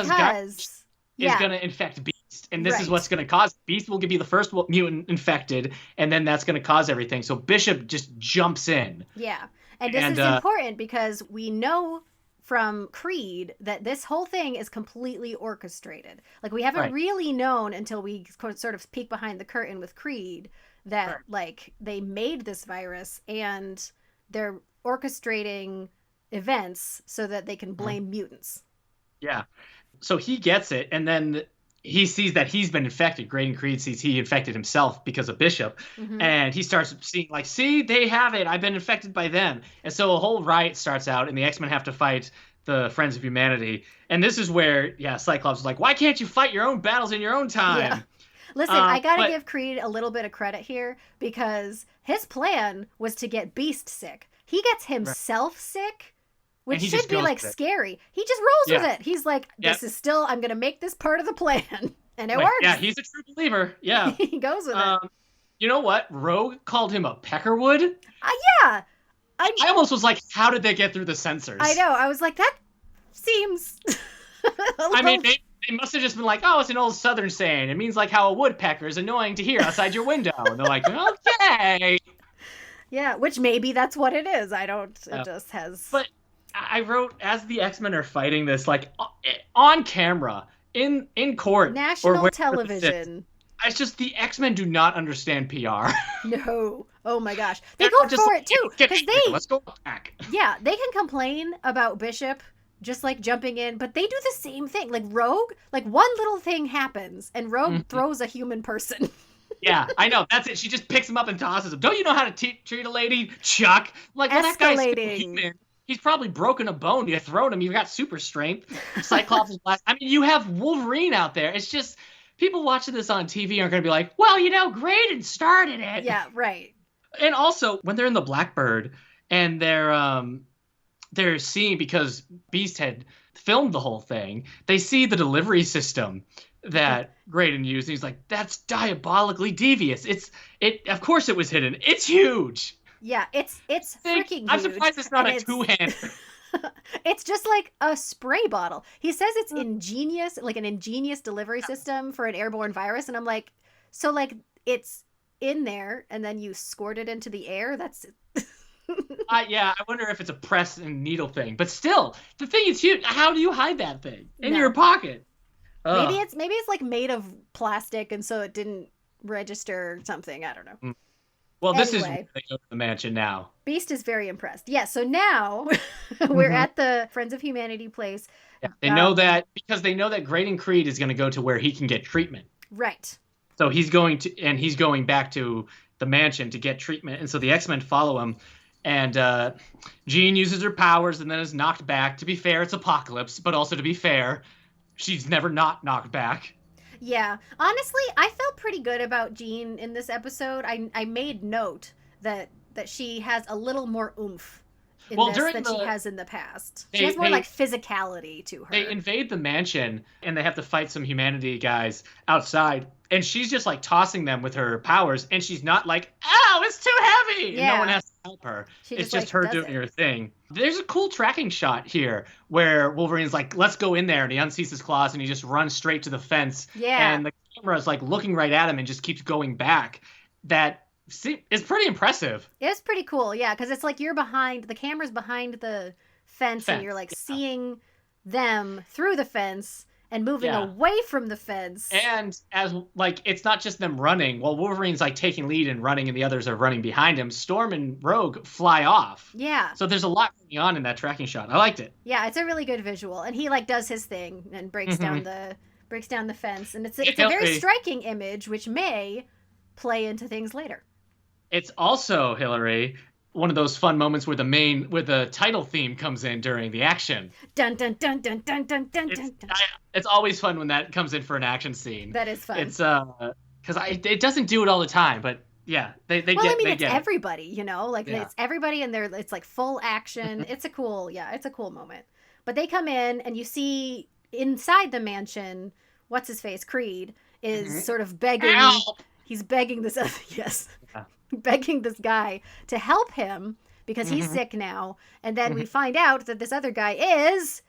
Guy is going to infect Beast, and this is what's going to cause Beast will be the first mutant infected, and then that's going to cause everything. So Bishop just jumps in. Yeah, and this is important because we know from Creed that this whole thing is completely orchestrated. Like, we haven't really known until we sort of peek behind the curtain with Creed that like they made this virus and they're orchestrating events so that they can blame mutants. Yeah. So he gets it, and then he sees that he's been infected. Graydon Creed sees he infected himself because of Bishop, and he starts seeing like, see, they have it. I've been infected by them. And so a whole riot starts out, and the X-Men have to fight the Friends of Humanity. And this is where, Cyclops is like, why can't you fight your own battles in your own time? Yeah. Listen, I gotta give Creed a little bit of credit here because his plan was to get Beast sick. He gets himself sick, which should be like scary. He just rolls with it. He's like, this is still, I'm going to make this part of the plan. And it works. Yeah, he's a true believer. Yeah. He goes with it. You know what? Rogue called him a peckerwood. Yeah. I almost was like, how did they get through the sensors? I know. I was like, that seems I mean, they must have just been like, oh, it's an old Southern saying. It means like how a woodpecker is annoying to hear outside your window. And they're like, okay. Yeah, which maybe that's what it is. I don't, it just has. But I wrote, as the X-Men are fighting this, like on camera, in court. National television. It's just the X-Men do not understand PR. No. Oh my gosh. They go for it too. Because let's go back. Yeah, they can complain about Bishop just like jumping in, but they do the same thing. Like Rogue, like one little thing happens and Rogue throws a human person. Yeah, I know. That's it. She just picks him up and tosses him. Don't you know how to treat a lady, Chuck? Like, well, that guy's human. He's probably broken a bone. You thrown him. You've got super strength. Cyclops is blast. I mean, you have Wolverine out there. It's just people watching this on TV aren't going to be like, well, Graydon started it. Yeah, right. And also, when they're in the Blackbird and they're seeing, because Beast had filmed the whole thing, they see the delivery system that Graydon used, and he's like, that's diabolically devious. Of course it was hidden. It's huge. Yeah, it's freaking huge. I'm surprised it's not and a two-hander. It's just like a spray bottle. He says it's ingenious, like an ingenious delivery system for an airborne virus, and I'm like, so like it's in there, and then you squirt it into the air. That's Yeah, I wonder if it's a press and needle thing. But still, the thing is huge. How do you hide that thing in your pocket? Maybe it's like made of plastic, and so it didn't register something. I don't know. Well, this is where they go to the mansion now. Beast is very impressed. Yeah, so now we're at the Friends of Humanity place. Yeah, they know that because they know that Graydon Creed is going to go to where he can get treatment. Right. So he's going back to the mansion to get treatment, and so the X-Men follow him. And Jean uses her powers and then is knocked back. To be fair, it's Apocalypse, but also to be fair, she's never not knocked back. Yeah. Honestly, I felt pretty good about Jean in this episode. I made note that she has a little more oomph in this than she has in the past. She has more like physicality to her. They invade the mansion and they have to fight some humanity guys outside. And she's just like tossing them with her powers. And she's not like, ow, it's too heavy. Yeah. And no one has to help her. It's just her doing her thing. There's a cool tracking shot here where Wolverine's like, let's go in there. And he unseats his claws and he just runs straight to the fence. Yeah. And the camera is like looking right at him and just keeps going back. That is pretty impressive. It's pretty cool. Yeah. Because it's like the camera's behind the fence and you're like seeing them through the fence and moving away from the fence. And as like it's not just them running. While Wolverine's like taking lead and running and the others are running behind him, Storm and Rogue fly off. Yeah. So there's a lot going on in that tracking shot. I liked it. Yeah, it's a really good visual. And he like does his thing and breaks down the fence. And it's a very striking image, which may play into things later. It's also, Hilary, one of those fun moments where the title theme comes in during the action. Dun dun dun dun dun dun dun dun. It's always fun when that comes in for an action scene. That is fun. It's because it doesn't do it all the time, but yeah, it's everybody, you know, like it's everybody, and it's like full action. It's a cool moment. But they come in, and you see inside the mansion, what's his face, Creed is sort of begging. Ow! He's begging this begging this guy to help him because he's sick now. And then we find out that this other guy is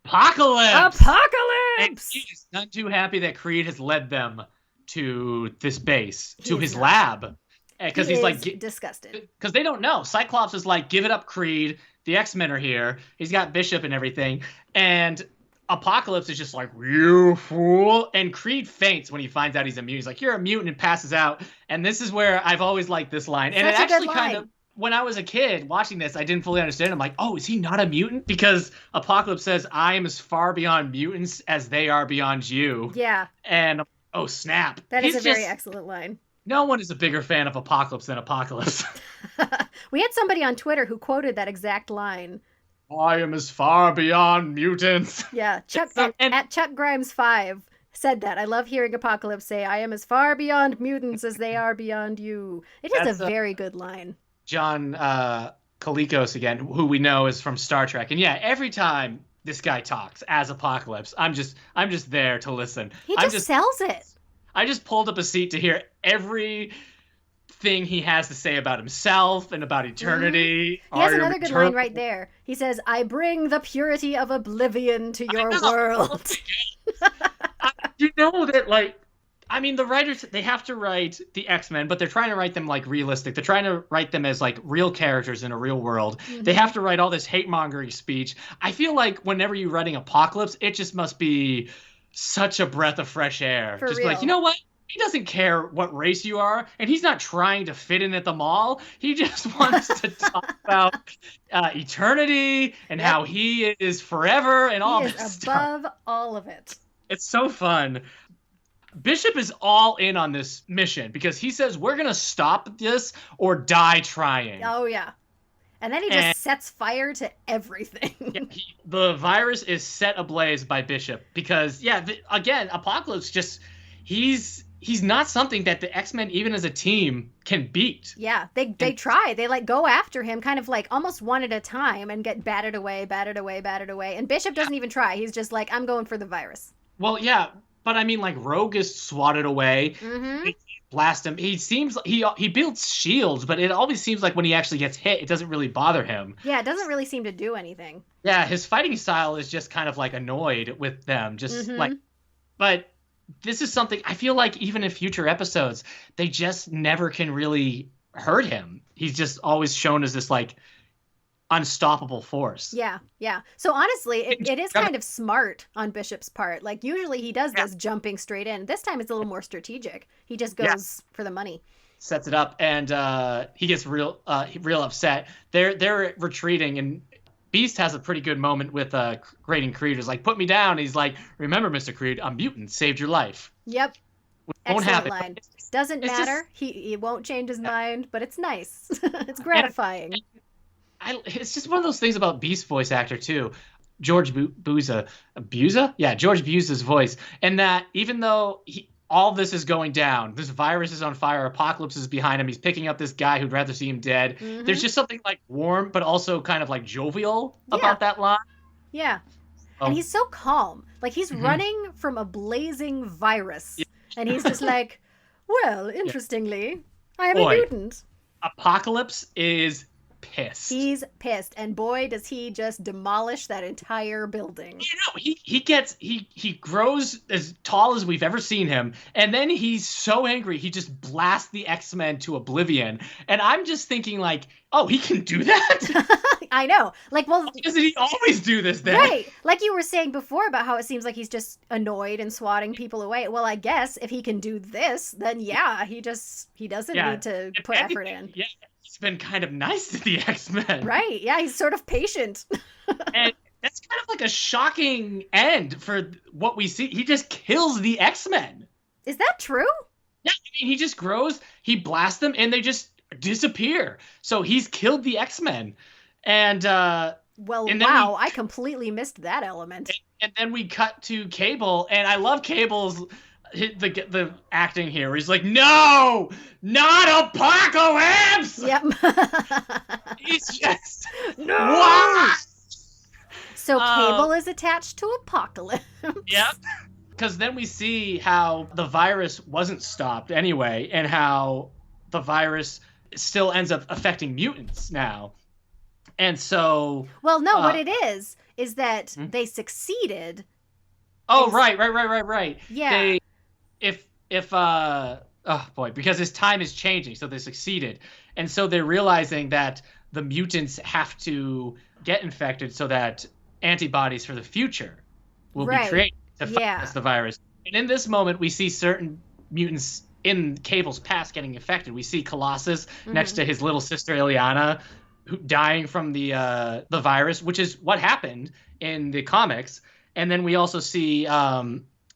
Apocalypse. And he's not too happy that Creed has led them to this base, to his lab. Because he's like disgusted. Because they don't know. Cyclops is like, give it up, Creed. The X-Men are here. He's got Bishop and everything. And Apocalypse is just like, you fool. And Creed faints when he finds out he's a mutant. He's like, you're a mutant, and passes out. And this is where I've always liked this line. And it actually kind of, when I was a kid watching this, I didn't fully understand. I'm like, oh, is he not a mutant? Because Apocalypse says, I am as far beyond mutants as they are beyond you. Yeah. And, oh, snap. That is a very excellent line. No one is a bigger fan of Apocalypse than Apocalypse. We had somebody on Twitter who quoted that exact line. I am as far beyond mutants. Yeah, at Chuck Grimes 5 said that. I love hearing Apocalypse say, I am as far beyond mutants as they are beyond you. It is a very good line. John Colicos again, who we know is from Star Trek. And yeah, every time this guy talks as Apocalypse, I'm just there to listen. He just sells it. I just pulled up a seat to hear every thing he has to say about himself and about eternity. He has another good line right there. He says, I bring the purity of oblivion to your world. You know that, like, I mean, the writers, they have to write the X-Men, but they're trying to write them, like, realistic. They're trying to write them as, like, real characters in a real world. They have to write all this hate-mongering speech. I feel like whenever you're writing Apocalypse, it just must be such a breath of fresh air. For just real. Like, you know what? He doesn't care what race you are, and he's not trying to fit in at the mall. He just wants to talk about eternity and how he is forever and all that stuff. Above all of it. It's so fun. Bishop is all in on this mission because he says, we're going to stop this or die trying. Oh, yeah. And then he just sets fire to everything. The virus is set ablaze by Bishop because, again, Apocalypse just, he's not something that the X-Men, even as a team, can beat. Yeah, they try. They, like, go after him kind of, like, almost one at a time and get battered away. And Bishop doesn't even try. He's just like, I'm going for the virus. Well, yeah, but I mean, like, Rogue is swatted away. blast him. He seems he builds shields, but it always seems like when he actually gets hit, it doesn't really bother him. Yeah, it doesn't really seem to do anything. Yeah, his fighting style is just kind of like annoyed with them, just like. But this is something I feel like even in future episodes, they just never can really hurt him. He's just always shown as this like unstoppable force. Yeah. So honestly, it is kind of smart on Bishop's part. Like usually he does this jumping straight in. This time it's a little more strategic. He just goes for the money. Sets it up, and he gets real upset. They're retreating, and Beast has a pretty good moment with Graydon Creed. He's like, "Put me down." He's like, "Remember, Mr. Creed, a mutant saved your life." Yep. Won't happen. Line. Doesn't matter. He won't change his mind, but it's nice. It's gratifying. It's just one of those things about Beast's voice actor too, George Buza? Yeah, George Buza's voice, and that even though all this is going down, this virus is on fire, Apocalypse is behind him, he's picking up this guy who'd rather see him dead. There's just something like warm, but also kind of like jovial about that line. Yeah, and he's so calm. Like he's running from a blazing virus, and he's just like, well, interestingly, I am a mutant. Apocalypse is pissed. He's pissed, and boy, does he just demolish that entire building. He grows as tall as we've ever seen him, and then he's so angry he just blasts the X-Men to oblivion. And I'm just thinking like, oh, he can do that? I know. Like, well, doesn't he always do this then? Right. Like you were saying before about how it seems like he's just annoyed and swatting people away. Well, I guess if he can do this, then yeah, he doesn't need to put effort in. Yeah. He's been kind of nice to the X-Men. Right, yeah, he's sort of patient. And that's kind of like a shocking end for what we see. He just kills the X-Men. Is that true? Yeah, I mean, he just grows, he blasts them, and they just disappear. So he's killed the X-Men. And, wow, I completely missed that element. And then we cut to Cable, and I love Cable's... the acting here where he's like, no, not Apocalypse. Yep. He's just no. What? So Cable is attached to Apocalypse. Yep. Because then we see how the virus wasn't stopped anyway, and how the virus still ends up affecting mutants now. And so what it is that they succeeded. Oh, right. Yeah. Because his time is changing, so they succeeded. And so they're realizing that the mutants have to get infected so that antibodies for the future will be created to fight against the virus. And in this moment, we see certain mutants in Cable's past getting infected. We see Colossus next to his little sister Ileana, dying from the virus, which is what happened in the comics. And then we also see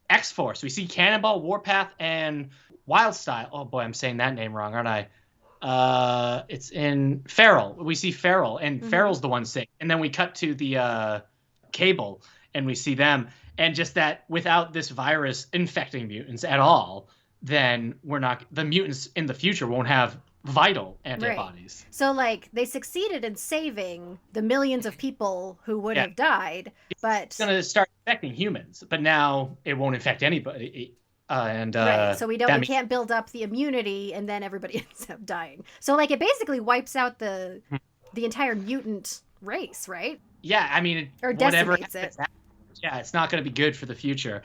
X-Force. We see Cannonball, Warpath, and Wildstyle. Oh boy, I'm saying that name wrong, aren't I? It's in Feral. We see Feral, and Feral's the one sick. And then we cut to the Cable, and we see them. And just that without this virus infecting mutants at all, then the mutants in the future won't have vital antibodies. Right. So like they succeeded in saving the millions of people who would have died, but it's going to start infecting humans, but now it won't infect anybody. So we can't build up the immunity, and then everybody ends up dying. So like it basically wipes out the entire mutant race, right? Yeah, I mean, or decimates it. Yeah, it's not going to be good for the future.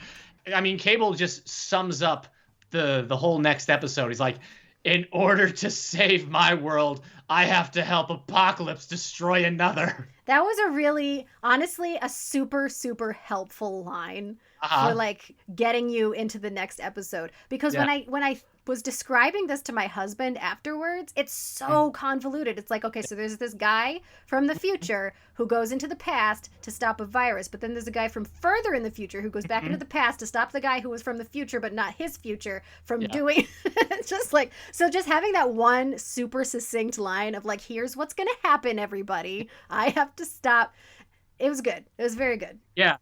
I mean, Cable just sums up the whole next episode. He's like, in order to save my world, I have to help Apocalypse destroy another. That was honestly, a super, super helpful line for like getting you into the next episode. Because when I was describing this to my husband afterwards, it's so convoluted. It's like, okay, so there's this guy from the future who goes into the past to stop a virus, but then there's a guy from further in the future who goes back into the past to stop the guy who was from the future, but not his future, from doing it's just like, so just having that one super succinct line of like, here's what's gonna happen, everybody, I have to stop. It was good. It was very good. Yeah.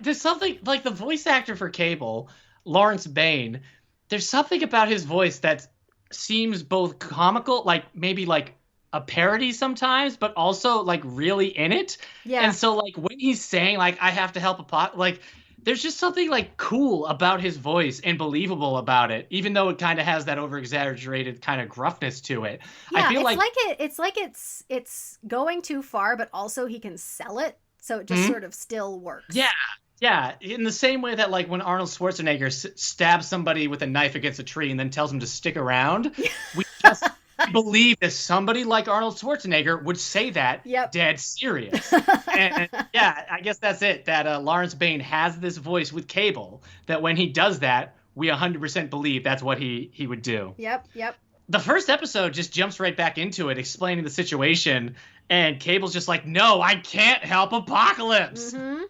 There's something like the voice actor for Cable, Lawrence Bain. There's something about his voice that seems both comical, like maybe like a parody sometimes, but also like really in it. Yeah. And so like when he's saying like I have to help like there's just something like cool about his voice and believable about it, even though it kind of has that over exaggerated kind of gruffness to it. Yeah, I feel it's going too far, but also he can sell it, so it just sort of still works. Yeah. Yeah, in the same way that like when Arnold Schwarzenegger stabs somebody with a knife against a tree and then tells him to stick around, we just believe that somebody like Arnold Schwarzenegger would say that dead serious. And yeah, I guess that's it. That Lawrence Bain has this voice with Cable that when he does that, we 100% believe that's what he would do. Yep. The first episode just jumps right back into it, explaining the situation, and Cable's just like, "No, I can't help Apocalypse." Mm-hmm.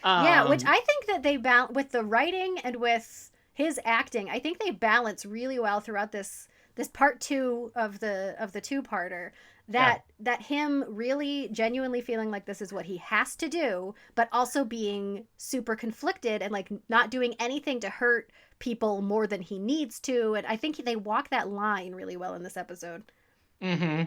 Yeah, which I think that they balance with the writing and with his acting. I think they balance really well throughout this part 2 of the two-parter. That him really genuinely feeling like this is what he has to do, but also being super conflicted and like not doing anything to hurt people more than he needs to. And I think they walk that line really well in this episode. Mm-hmm.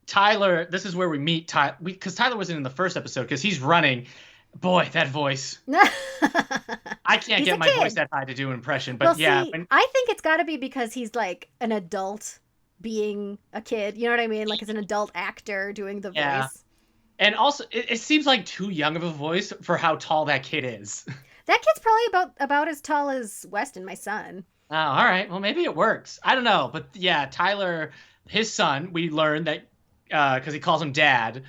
Tyler, this is where we meet Tyler, because Tyler wasn't in the first episode because he's running. Boy, that voice. I can't get my voice that high to do an impression, but I think it's got to be because he's like an adult being a kid. You know what I mean? Like as an adult actor doing the voice. And also, it seems like too young of a voice for how tall that kid is. That kid's probably about as tall as Weston, my son. Oh, all right. Well, maybe it works. I don't know. But yeah, Tyler, his son, we learned that because he calls him Dad,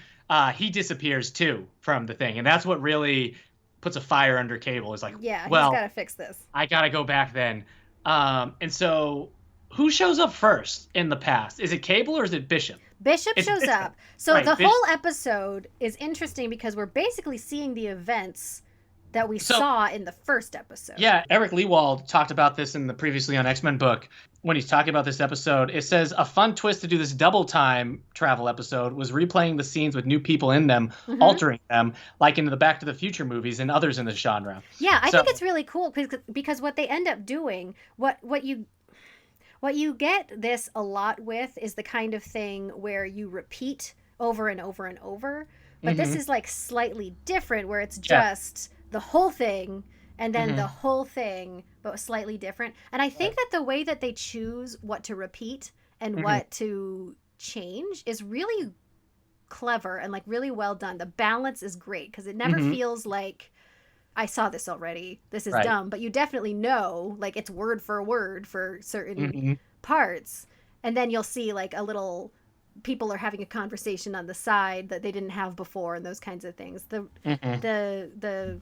he disappears too from the thing, and that's what really puts a fire under Cable. Is like, he's got to fix this. I gotta go back then. And so, who shows up first in the past? Is it Cable or is it Bishop? Bishop shows up. So right, the whole episode is interesting because we're basically seeing the events that we saw in the first episode. Yeah, Eric Lewald talked about this in the Previously on X-Men book. When he's talking about this episode, it says a fun twist to do this double time travel episode was replaying the scenes with new people in them, altering them, like in the Back to the Future movies and others in the genre. Yeah, I think it's really cool because what they end up doing, what you get this a lot with is the kind of thing where you repeat over and over and over, but this is like slightly different where it's just the whole thing and then the whole thing, but slightly different. And I think that the way that they choose what to repeat and what to change is really clever and like really well done. The balance is great because it never feels like I saw this already. This is dumb, but you definitely know like it's word for word for certain parts. And then you'll see like a little people are having a conversation on the side that they didn't have before and those kinds of things. The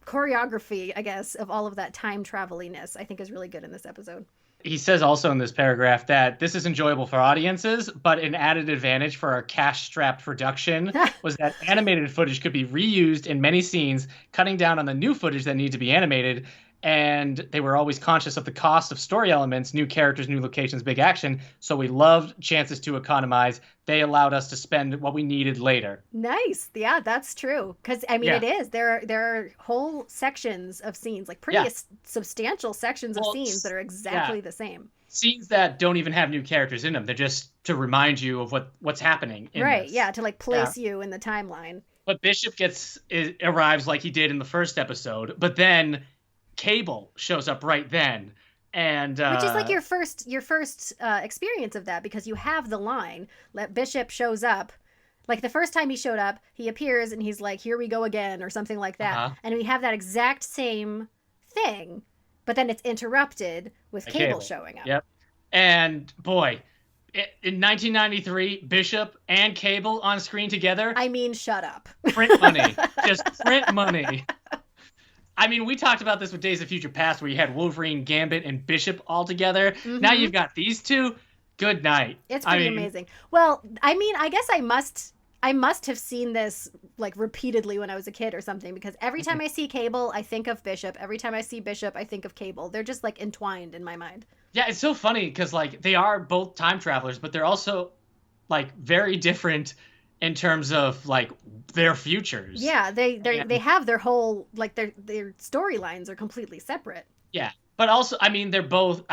choreography, I guess, of all of that time traveliness, I think is really good in this episode. He says also in this paragraph that this is enjoyable for audiences, but an added advantage for our cash-strapped production was that animated footage could be reused in many scenes, cutting down on the new footage that needed to be animated. And they were always conscious of the cost of story elements, new characters, new locations, big action. So we loved chances to economize. They allowed us to spend what we needed later. Nice. Yeah, that's true. Because, I mean, it is. There are whole sections of scenes, like pretty substantial sections of scenes that are exactly the same. Scenes that don't even have new characters in them. They're just to remind you of what's happening in this. Yeah, to like place you in the timeline. But Bishop arrives like he did in the first episode, but then Cable shows up right then, and which is like your first experience of that, because you have the line that Bishop shows up, like the first time he showed up, he appears and he's like, "Here we go again," or something like that, and we have that exact same thing, but then it's interrupted with Cable showing up. Yep, and boy. In 1993, Bishop and Cable on screen together. I mean, shut up. Print money. Just print money. I mean, we talked about this with Days of Future Past, where you had Wolverine, Gambit, and Bishop all together. Now you've got these two. Good night. It's pretty amazing. Well, I mean, I guess I must have seen this like repeatedly when I was a kid or something, because every time I see Cable, I think of Bishop. Every time I see Bishop, I think of Cable. They're just like entwined in my mind. Yeah, it's so funny because like they are both time travelers, but they're also like very different in terms of like their futures. Yeah, they have their whole like their storylines are completely separate. Yeah, but also I mean they're both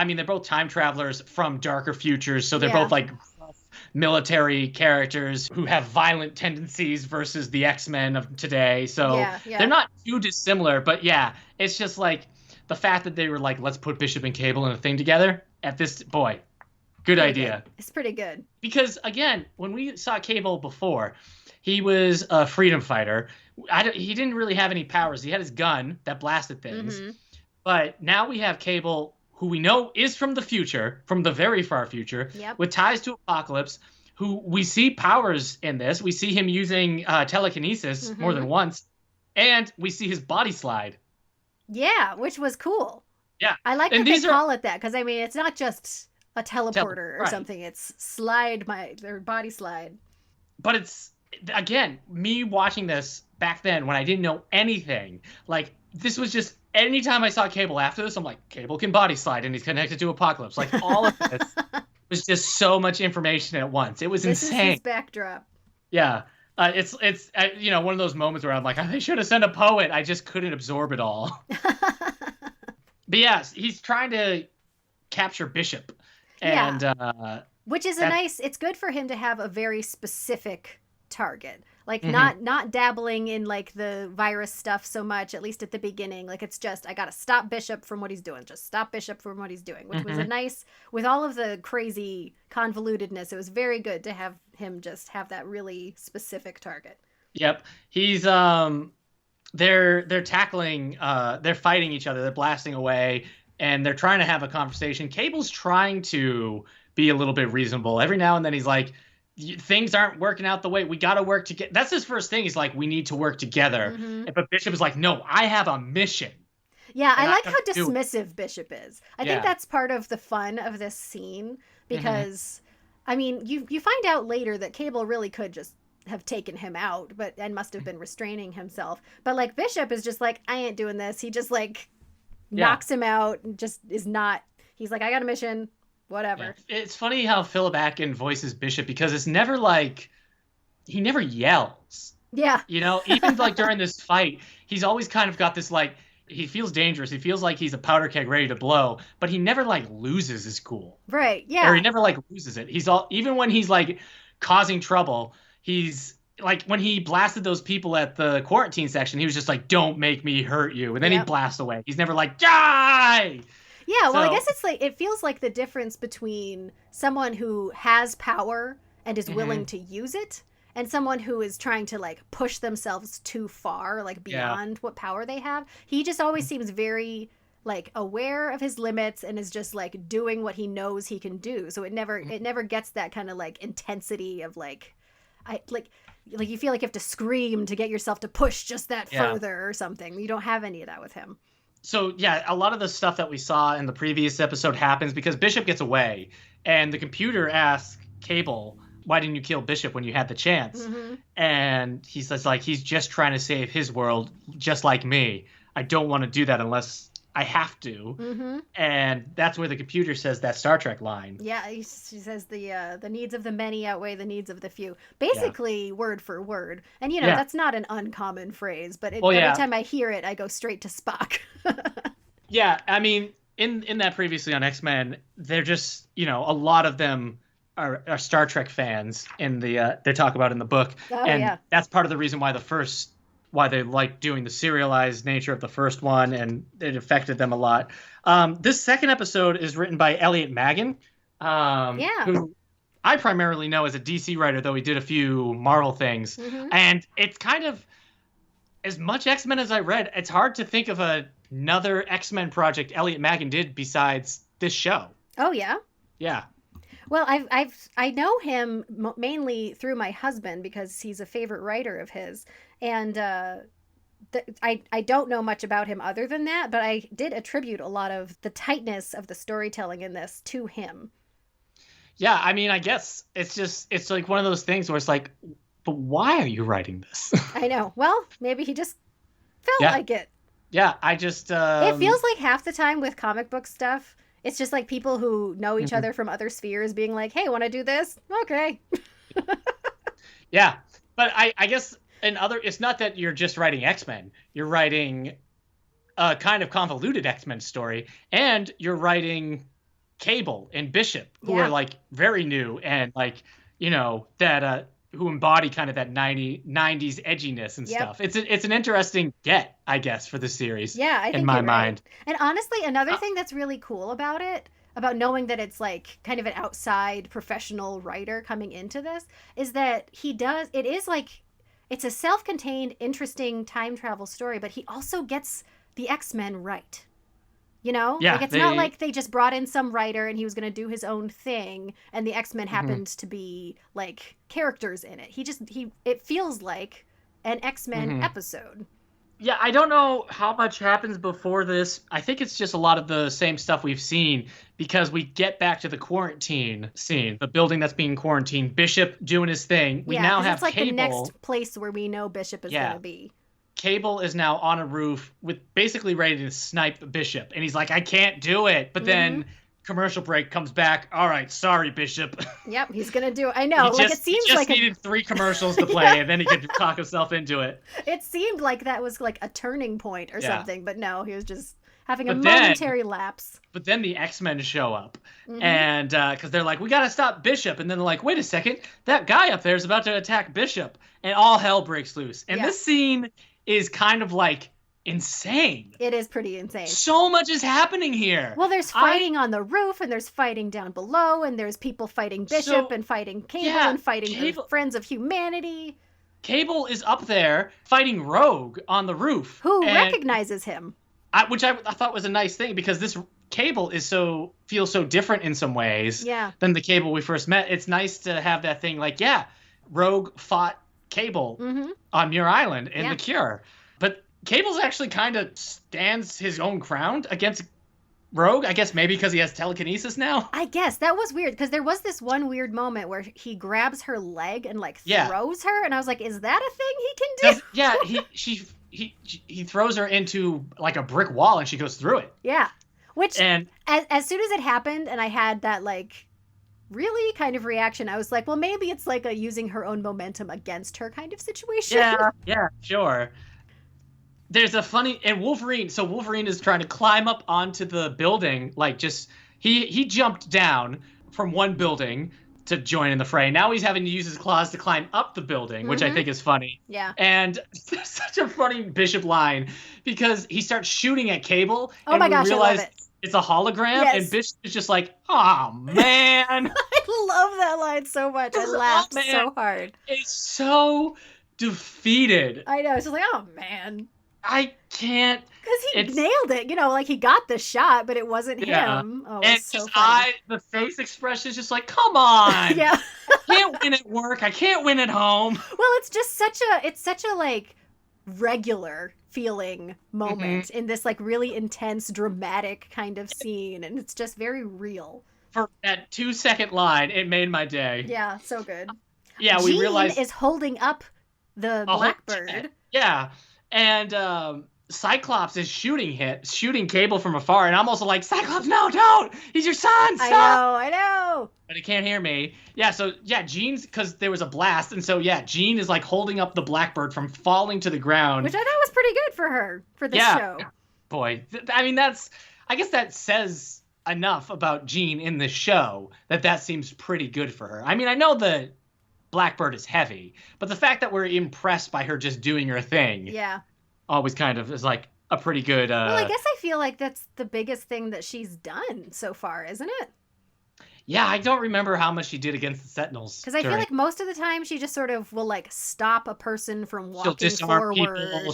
time travelers from darker futures, so they're both like military characters who have violent tendencies versus the X-Men of today. So they're not too dissimilar, but yeah, it's just like the fact that they were like, let's put Bishop and Cable in a thing together at this, boy, good idea. Good. It's pretty good. Because again, when we saw Cable before, he was a freedom fighter. He didn't really have any powers. He had his gun that blasted things. But now we have Cable, who we know is from the future, from the very far future, with ties to Apocalypse, who we see powers in this. We see him using telekinesis more than once, and we see his body slide. Yeah, which was cool. Yeah. I like that they call it that, because, I mean, it's not just a teleporter or something. It's body slide. But it's, again, me watching this back then when I didn't know anything, like, this was just, anytime I saw Cable after this, I'm like, Cable can body slide and he's connected to Apocalypse. Like, all of this was just so much information at once. It was insane. This is his backdrop. Yeah. It's one of those moments where I'm like, they should have sent a poet. I just couldn't absorb it all. But yes, he's trying to capture Bishop. And which is it's good for him to have a very specific target. Like, not dabbling in, like, the virus stuff so much, at least at the beginning. Like, it's just, I gotta stop Bishop from what he's doing. Just stop Bishop from what he's doing. Which was a nice, with all of the crazy convolutedness, it was very good to have him just have that really specific target. Yep. He's, they're tackling, they're fighting each other. They're blasting away, and they're trying to have a conversation. Cable's trying to be a little bit reasonable. Every now and then he's like, things aren't working out the way we got to work together. That's his first thing. He's like, we need to work together. But Bishop is like, no, I have a mission. Yeah, I like how dismissive Bishop is. I think that's part of the fun of this scene because, I mean, you find out later that Cable really could just have taken him out, and must have been restraining himself. But, like, Bishop is just like, I ain't doing this. He just, like, knocks him out and just is not. He's like, I got a mission. Whatever. Yeah. It's funny how Philip Atkin voices Bishop because it's never like he never yells. Yeah. You know, even like during this fight, he's always kind of got this like he feels dangerous. He feels like he's a powder keg ready to blow, but he never like loses his cool. Right. Yeah. Or he never like loses it. Even when he's like causing trouble, he's like when he blasted those people at the quarantine section, he was just like, "Don't make me hurt you," and then he blasts away. He's never like, "Die!" Yeah, well, I guess it's like, it feels like the difference between someone who has power and is willing to use it and someone who is trying to, like, push themselves too far, like, beyond what power they have. He just always seems very, like, aware of his limits and is just, like, doing what he knows he can do. So it never gets that kind of, like, intensity of, like, you feel like you have to scream to get yourself to push just that further or something. You don't have any of that with him. So, yeah, a lot of the stuff that we saw in the previous episode happens because Bishop gets away, and the computer asks Cable, why didn't you kill Bishop when you had the chance? And he says, like, he's just trying to save his world, just like me. I don't want to do that unless I have to. And that's where the computer says that Star Trek line. Yeah, she says the needs of the many outweigh the needs of the few. Basically, word for word. And, you know, that's not an uncommon phrase, but every time I hear it, I go straight to Spock. Yeah, I mean, in that previously on X-Men, they're just, you know, a lot of them are Star Trek fans in the they talk about in the book. That's part of the reason why they like doing the serialized nature of the first one, and it affected them a lot. This second episode is written by Elliot Maggin, who I primarily know as a DC writer, though he did a few Marvel things. And it's kind of, as much X-Men as I read, it's hard to think of another X-Men project Elliot Maggin did besides this show. Oh, yeah? Yeah. Well, I know him mainly through my husband because he's a favorite writer of his. And I don't know much about him other than that, but I did attribute a lot of the tightness of the storytelling in this to him. Yeah, I mean, I guess it's like one of those things where it's like, but why are you writing this? I know. Well, maybe he just felt like it. Yeah, I just... It feels like half the time with comic book stuff, it's just like people who know each other from other spheres being like, hey, want to do this? Okay. Yeah, but I guess it's not that you're just writing X-Men. You're writing a kind of convoluted X-Men story, and you're writing Cable and Bishop, who are like very new and like that who embody kind of that 90s edginess and stuff. It's an interesting get, I guess, for the series. Yeah, I think in my you're mind. Right. And honestly, another thing that's really cool about it, about knowing that it's like kind of an outside professional writer coming into this, is that it is like, it's a self-contained, interesting time travel story, but he also gets the X-Men right. Yeah, like it's not like they just brought in some writer and he was going to do his own thing and the X-Men happened to be like characters in it. It feels like an X-Men episode. Yeah, I don't know how much happens before this. I think it's just a lot of the same stuff we've seen, because we get back to the quarantine scene, the building that's being quarantined, Bishop doing his thing. We now have it's like Cable. The next place where we know Bishop is going to be. Cable is now on a roof with basically ready to snipe Bishop, and he's like, I can't do it. But then commercial break comes back. All right, sorry, Bishop. Yep, he's gonna do it. I know. It seems he just needed 3 commercials to play, and then he could talk himself into it. It seemed like that was like a turning point or something, but no, he was just having a momentary lapse. But then the X-Men show up, and because they're like, we gotta stop Bishop, and then they're like, wait a second, that guy up there is about to attack Bishop, and all hell breaks loose. And this scene is kind of like insane. It is pretty insane. So much is happening here. Well, there's fighting on the roof, and there's fighting down below, and there's people fighting Bishop and fighting Cable and fighting the Friends of Humanity. Cable is up there fighting Rogue on the roof. Who recognizes him. Which I thought was a nice thing, because this Cable feels so different in some ways than the Cable we first met. It's nice to have that thing like, Rogue fought Cable on Muir Island in The Cure. But Cable's actually kind of stands his own ground against Rogue, I guess maybe because he has telekinesis now. I guess that was weird, because there was this one weird moment where he grabs her leg and like throws her, and I was like, is that a thing he can do? He throws her into like a brick wall and she goes through it. Yeah. Which, as soon as it happened and I had that like really kind of reaction, I was like, well, maybe it's like a using her own momentum against her kind of situation. Yeah, sure. There's a funny, and Wolverine is trying to climb up onto the building, like just, he jumped down from one building to join in the fray. Now he's having to use his claws to climb up the building, which I think is funny. Yeah. And there's such a funny Bishop line, because he starts shooting at Cable. Oh my gosh, I love it. It's a hologram, and Bishop is just like, oh, man. I love that line so much. I laughed so hard. It's so defeated. I know. It's just like, oh, man. I can't. Because he nailed it. Like he got the shot, but it wasn't him. Oh, and so funny. The face expression is just like, come on. Yeah. I can't win at work. I can't win at home. Well, it's just such a like regular feeling moment in this like really intense, dramatic kind of scene, and it's just very real. For that 2-second line, it made my day. Yeah, so good. Yeah, we realized Jean is holding up the Blackbird. Yeah, and Cyclops is shooting Cable from afar, and I'm also like, Cyclops, no, don't! He's your son! Stop! I know! But he can't hear me. Yeah, so, Jean's, because there was a blast, and so, Jean is, like, holding up the Blackbird from falling to the ground. Which I thought was pretty good for her, for this show. Boy, I mean, I guess that says enough about Jean in the show, that seems pretty good for her. I mean, I know the Blackbird is heavy, but the fact that we're impressed by her just doing her thing always kind of is like a pretty good well, I guess I feel like that's the biggest thing that she's done so far, isn't it? Yeah, I don't remember how much she did against the Sentinels. Because I feel like most of the time she just sort of will like stop a person from walking forward.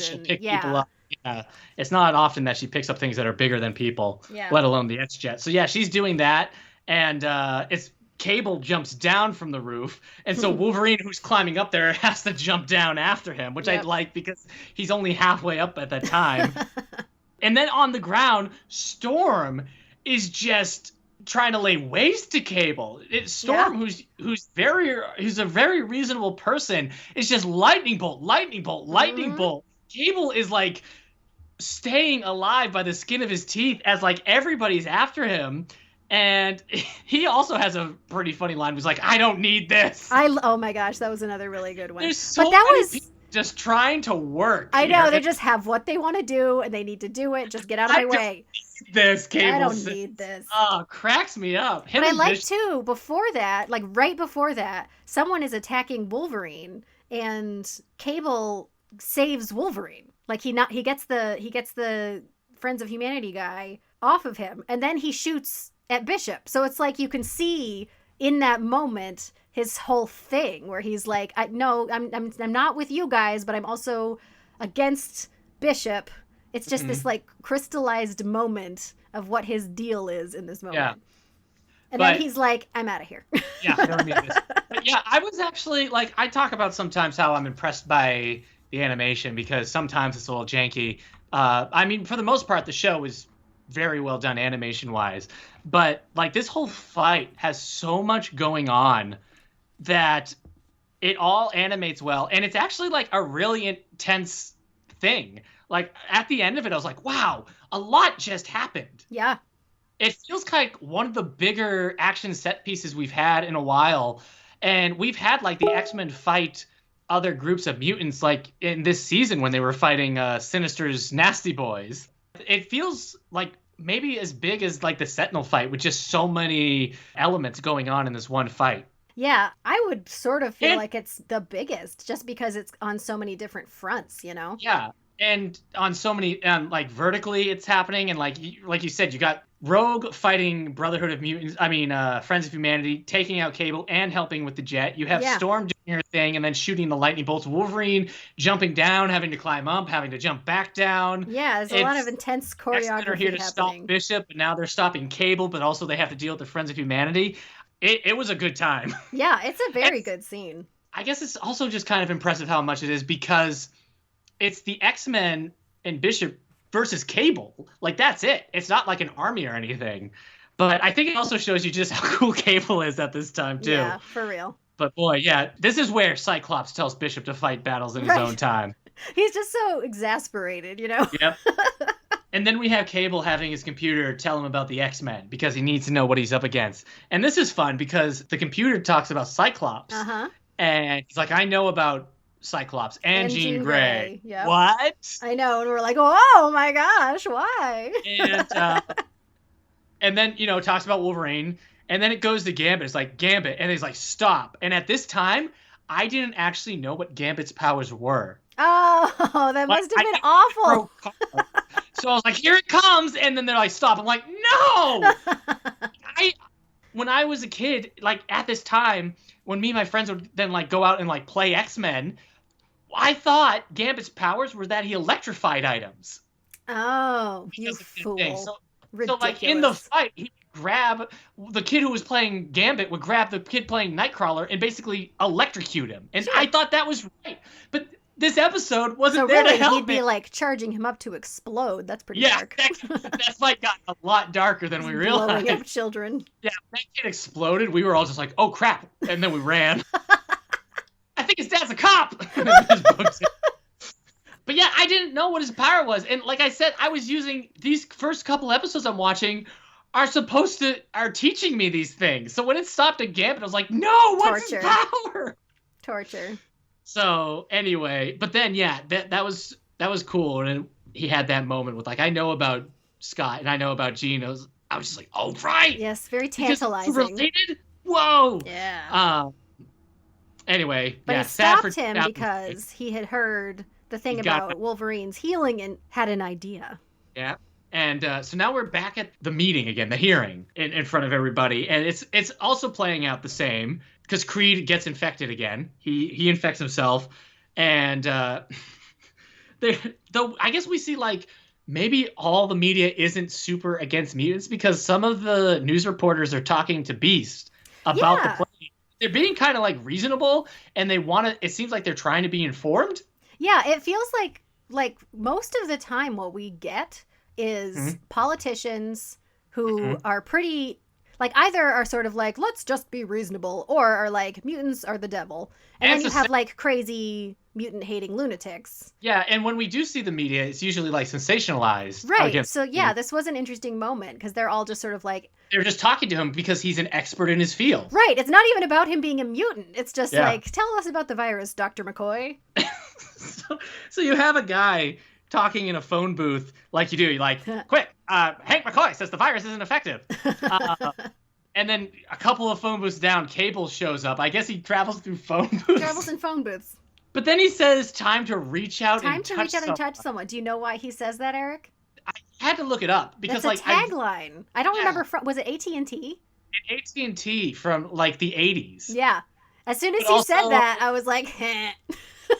She'll pick people up. Yeah, it's not often that she picks up things that are bigger than people, let alone the X-Jet. So she's doing that, and it's Cable jumps down from the roof, and so Wolverine, who's climbing up there, has to jump down after him, which I like because he's only halfway up at that time. And then on the ground, Storm is just trying to lay waste to Cable. It's Storm, who's a very reasonable person, is just lightning bolt, lightning bolt, lightning bolt. Cable is like staying alive by the skin of his teeth as like everybody's after him. And he also has a pretty funny line. He's like, I don't need this. Oh my gosh, that was another really good one. There's so many just trying to work. I know, they just have what they want to do, and they need to do it. Just get out of my way. This Cable. I don't need this. Oh, cracks me up. But I like, too, before that, like right before that, someone is attacking Wolverine, and Cable saves Wolverine. Like he gets the Friends of Humanity guy off of him, and then he shoots at Bishop. So it's like you can see in that moment his whole thing where he's like, I'm not with you guys, but I'm also against Bishop. It's just this like crystallized moment of what his deal is in this moment. Yeah. And then he's like, I'm out of here. Yeah, I don't need this. But yeah, I was actually like, I talk about sometimes how I'm impressed by the animation because sometimes it's a little janky. I mean, for the most part, the show was very well done animation wise, but like this whole fight has so much going on that it all animates well, and it's actually like a really intense thing. Like at the end of it, I was like, wow, a lot just happened. Yeah. It feels like one of the bigger action set pieces we've had in a while, and we've had like the X-Men fight other groups of mutants like in this season when they were fighting Sinister's Nasty Boys. It feels like maybe as big as like the Sentinel fight with just so many elements going on in this one fight. Yeah, I would sort of feel like it's the biggest just because it's on so many different fronts, you know? Yeah, and on so many, like vertically it's happening, and like you said, you got Rogue fighting Brotherhood of Mutants, Friends of Humanity, taking out Cable and helping with the jet. You have Storm doing her thing and then shooting the lightning bolts. Wolverine jumping down, having to climb up, having to jump back down. Yeah, there's a lot of intense choreography X-Men are here to stop Bishop, but now they're stopping Cable, but also they have to deal with the Friends of Humanity. It was a good time. Yeah, it's a very good scene. I guess it's also just kind of impressive how much it is because it's the X-Men and Bishop versus Cable. Like, that's it. It's not like an army or anything. But I think it also shows you just how cool Cable is at this time, too. Yeah, for real. But boy, yeah, this is where Cyclops tells Bishop to fight battles in his own time. He's just so exasperated, you know? Yep. And then we have Cable having his computer tell him about the X-Men because he needs to know what he's up against. And this is fun because the computer talks about Cyclops. Uh-huh. And he's like, I know about Cyclops and Jean Grey. Yep. What? I know. And we're like, oh my gosh, why? And then, talks about Wolverine. And then it goes to Gambit. It's like, Gambit. And he's like, stop. And at this time, I didn't actually know what Gambit's powers were. Oh, that must have been awful. So I was like, here it comes. And then they're like, stop. I'm like, no. When I was a kid, like at this time, when me and my friends would then like go out and like play X-Men, I thought Gambit's powers were that he electrified items. Oh, you fool. So like in the fight, he would grab the kid who was playing Gambit would grab the kid playing Nightcrawler and basically electrocute him. And I thought that was right. But this episode wasn't there to help he'd be like charging him up to explode. That's pretty dark. That fight got a lot darker than we realized. Blowing up children. Yeah, when that kid exploded, we were all just like, oh crap. And then we ran. I think his dad's a cop. But yeah, I didn't know what his power was. And like I said, I was using these first couple episodes I'm watching are teaching me these things. So when it stopped at Gambit, I was like, no, what's his power? Torture. So anyway, but then yeah, that was cool. And he had that moment with like, I know about Scott and I know about Jean. I was just like, oh right. Yes, very tantalizing. Related? Whoa. Yeah. Anyway, but he stopped him because he had heard the thing about Wolverine's healing and had an idea. Yeah. And so now we're back at the meeting again, the hearing in front of everybody. And it's also playing out the same because Creed gets infected again. He infects himself. And though I guess we see like maybe all the media isn't super against mutants because some of the news reporters are talking to Beast about the play. They're being kind of like reasonable and it seems like they're trying to be informed. Yeah, it feels like most of the time what we get is politicians who are pretty, like either are sort of like, let's just be reasonable, or are like, mutants are the devil. And then you have like crazy mutant-hating lunatics. Yeah, and when we do see the media, it's usually like sensationalized. Right, so yeah, this was an interesting moment because they're all just sort of like... They're just talking to him because he's an expert in his field. Right, it's not even about him being a mutant. It's just like, tell us about the virus, Dr. McCoy. so you have a guy talking in a phone booth like you do. You're like, quick, Hank McCoy says the virus isn't effective. And then a couple of phone booths down, Cable shows up. I guess he travels through phone booths. Travels in phone booths. But then he says, time to reach out and touch someone. Do you know why he says that, Eric? I had to look it up because that's a tagline. I don't remember. Was it AT&T? AT&T from like the 80s. Yeah. As soon as he said that, I was like, heh.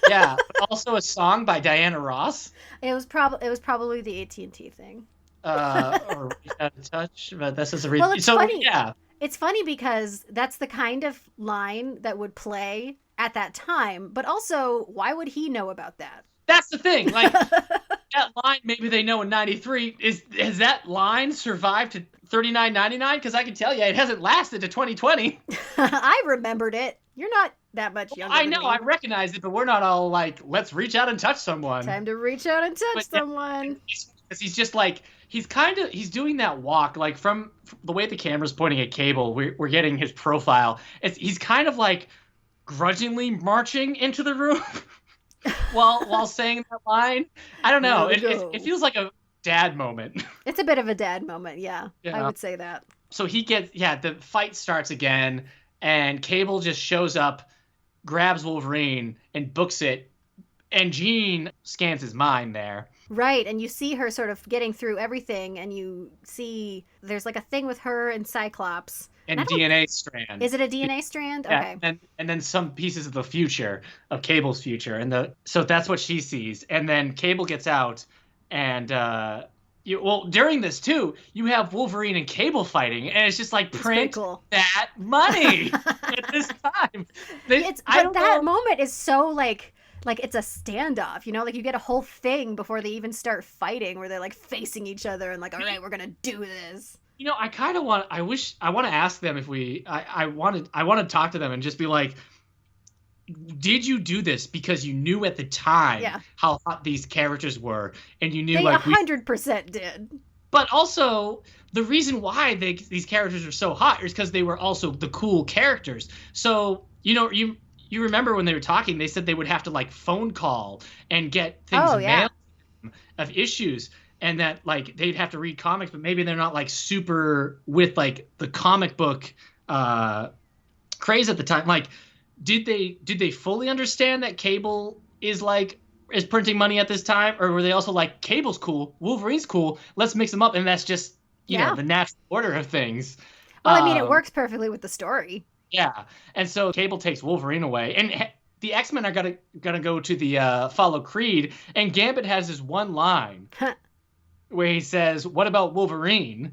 Yeah, but also a song by Diana Ross. It was probably the AT&T thing. Or reach out and touch, but this is a reason. Well, it's funny. Yeah. It's funny because that's the kind of line that would play at that time, but also, why would he know about that? That's the thing. Like, that line, maybe they know in 93. Has that line survived to $39.99? Because I can tell you, it hasn't lasted to 2020. I remembered it. You're not that much younger I know, than me. I recognize it, but we're not all like, let's reach out and touch someone. Time to reach out and touch someone. Because he's just like, he's doing that walk, like from the way the camera's pointing at Cable, we're getting his profile. He's kind of like grudgingly marching into the room while saying that line. I don't know. It feels like a dad moment. It's a bit of a dad moment, yeah. I would say that. So the fight starts again, and Cable just shows up, grabs Wolverine, and books it, and Jean scans his mind there. Right, and you see her sort of getting through everything, and you see there's like a thing with her and Cyclops. And DNA strand. Is it a DNA strand? Okay. Yeah, and then some pieces of the future, of Cable's future. So that's what she sees. And then Cable gets out, and during this too, you have Wolverine and Cable fighting, and it's just like, print that money at this time. That moment is so like it's a standoff, like you get a whole thing before they even start fighting where they're like facing each other and like, all right, we're gonna do this. I kind of want to ask them if I want to talk to them and just be like, did you do this because you knew at the time how hot these characters were, and you knew they 100% did. But also the reason why these characters are so hot is because they were also the cool characters. So you remember when they were talking, they said they would have to like phone call and get things mailed of issues, and that like they'd have to read comics, but maybe they're not like super with like the comic book craze at the time. Like, did they fully understand that Cable is printing money at this time, or were they also like, Cable's cool, Wolverine's cool, let's mix them up, and that's just the natural order of things? Well, I mean, it works perfectly with the story. Yeah, and so Cable takes Wolverine away, and the X-Men are gonna go to the follow Creed, and Gambit has this one line where he says, "What about Wolverine?"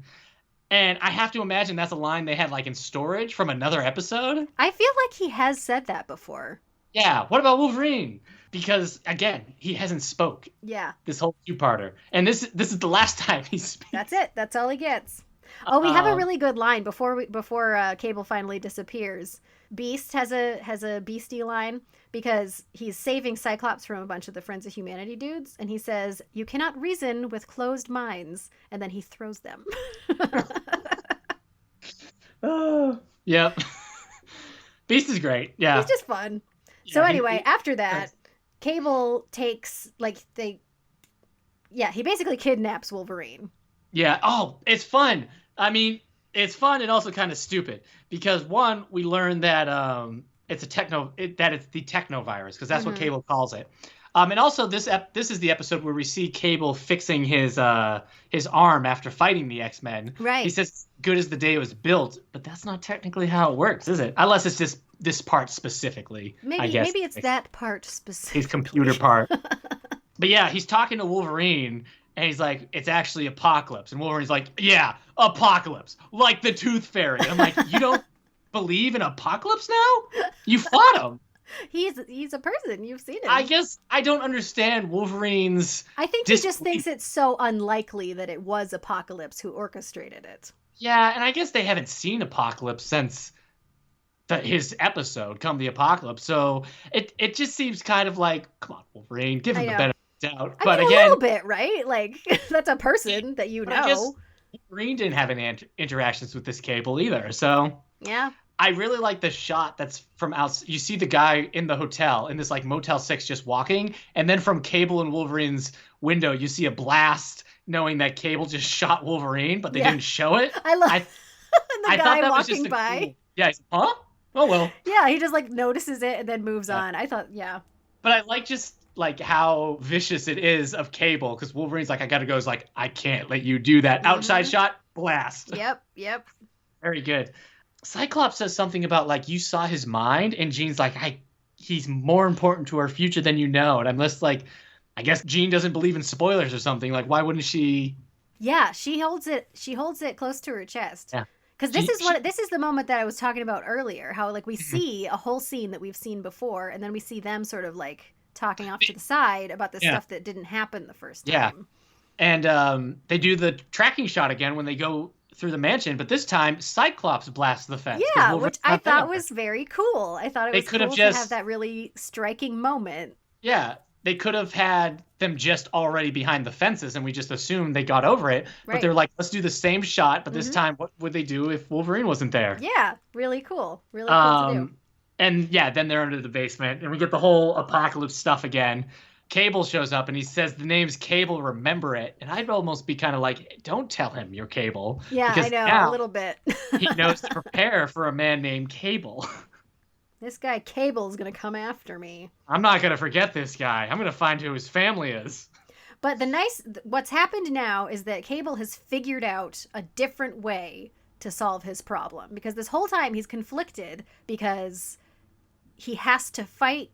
And I have to imagine that's a line they had like in storage from another episode. I feel like he has said that before. Yeah, what about Wolverine? Because again, he hasn't spoke. Yeah. This whole two-parter, and this is the last time he speaks. That's it. That's all he gets. Oh, we have a really good line before Cable finally disappears. Beast has a beastie line because he's saving Cyclops from a bunch of the Friends of Humanity dudes, and he says, "You cannot reason with closed minds," and then he throws them. Yep. Beast is great. Yeah. He's just fun. Yeah, so anyway, after that, Cable takes he basically kidnaps Wolverine. Yeah. Oh, it's fun. I mean, it's fun and also kind of stupid because one, we learned that it's the technovirus, because that's what Cable calls it. And also this is the episode where we see Cable fixing his arm after fighting the X-Men. Right. He says, "Good as the day it was built," but that's not technically how it works, is it? Unless it's just this part specifically. Maybe it's that part specifically. His computer part. But yeah, he's talking to Wolverine. And he's like, "It's actually Apocalypse." And Wolverine's like, "Yeah, Apocalypse. Like the Tooth Fairy." I'm like, "You don't believe in Apocalypse now? You fought him." He's a person. You've seen him. I guess I don't understand Wolverine's... I think he just thinks it's so unlikely that it was Apocalypse who orchestrated it. Yeah, and I guess they haven't seen Apocalypse since his episode, Come the Apocalypse. So it just seems kind of like, come on, Wolverine, give him the benefit. Out. But I mean, again, a little bit, right? Like, that's a person that you know. I guess Wolverine didn't have any interactions with this Cable either, so yeah. I really like the shot that's from outside. You see the guy in the hotel, in this like Motel 6 just walking. And then from Cable and Wolverine's window, you see a blast knowing that Cable just shot Wolverine, but they didn't show it. I love the guy walking by. Cool, yeah, huh? Oh, well. Yeah, he just like notices it and then moves on. I thought, But I like just like how vicious it is of Cable, because Wolverine's like, I gotta go. He's like, I can't let you do that. Outside shot, blast. Yep. Very good. Cyclops says something about like, you saw his mind, and Jean's like, he's more important to our future than you know. And I'm just like, I guess Jean doesn't believe in spoilers or something. Like, why wouldn't she? Yeah, she holds it close to her chest. Yeah. Because this is the moment that I was talking about earlier, how like we see a whole scene that we've seen before, and then we see them sort of like talking off to the side about the stuff that didn't happen the first time. Yeah. And they do the tracking shot again when they go through the mansion, but this time Cyclops blasts the fence. Yeah, which I thought was very cool. I thought it was cool to have that really striking moment. Yeah, they could have had them just already behind the fences, and we just assumed they got over it. Right. But they're like, let's do the same shot, but this time, what would they do if Wolverine wasn't there? Yeah, really cool. Really cool to do. And yeah, then they're under the basement, and we get the whole apocalypse stuff again. Cable shows up and he says the name's Cable, remember it. And I'd almost be kind of like, don't tell him you're Cable. Yeah, I know, a little bit. He knows to prepare for a man named Cable. This guy Cable's going to come after me. I'm not going to forget this guy. I'm going to find who his family is. But what's happened now is that Cable has figured out a different way to solve his problem. Because this whole time he's conflicted because he has to fight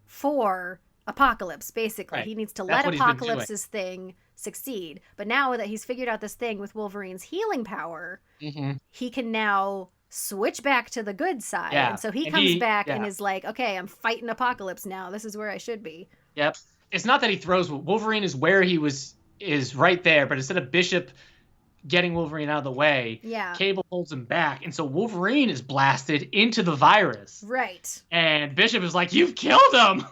for Apocalypse, basically. Right. He needs to let Apocalypse's thing succeed. But now that he's figured out this thing with Wolverine's healing power, he can now switch back to the good side. Yeah. And so he comes back and is like, okay, I'm fighting Apocalypse now. This is where I should be. Yep. It's not that he throws. Wolverine is where he is right there, but instead of Bishop getting Wolverine out of the way, Cable holds him back. And so Wolverine is blasted into the virus. Right. And Bishop is like, you've killed him!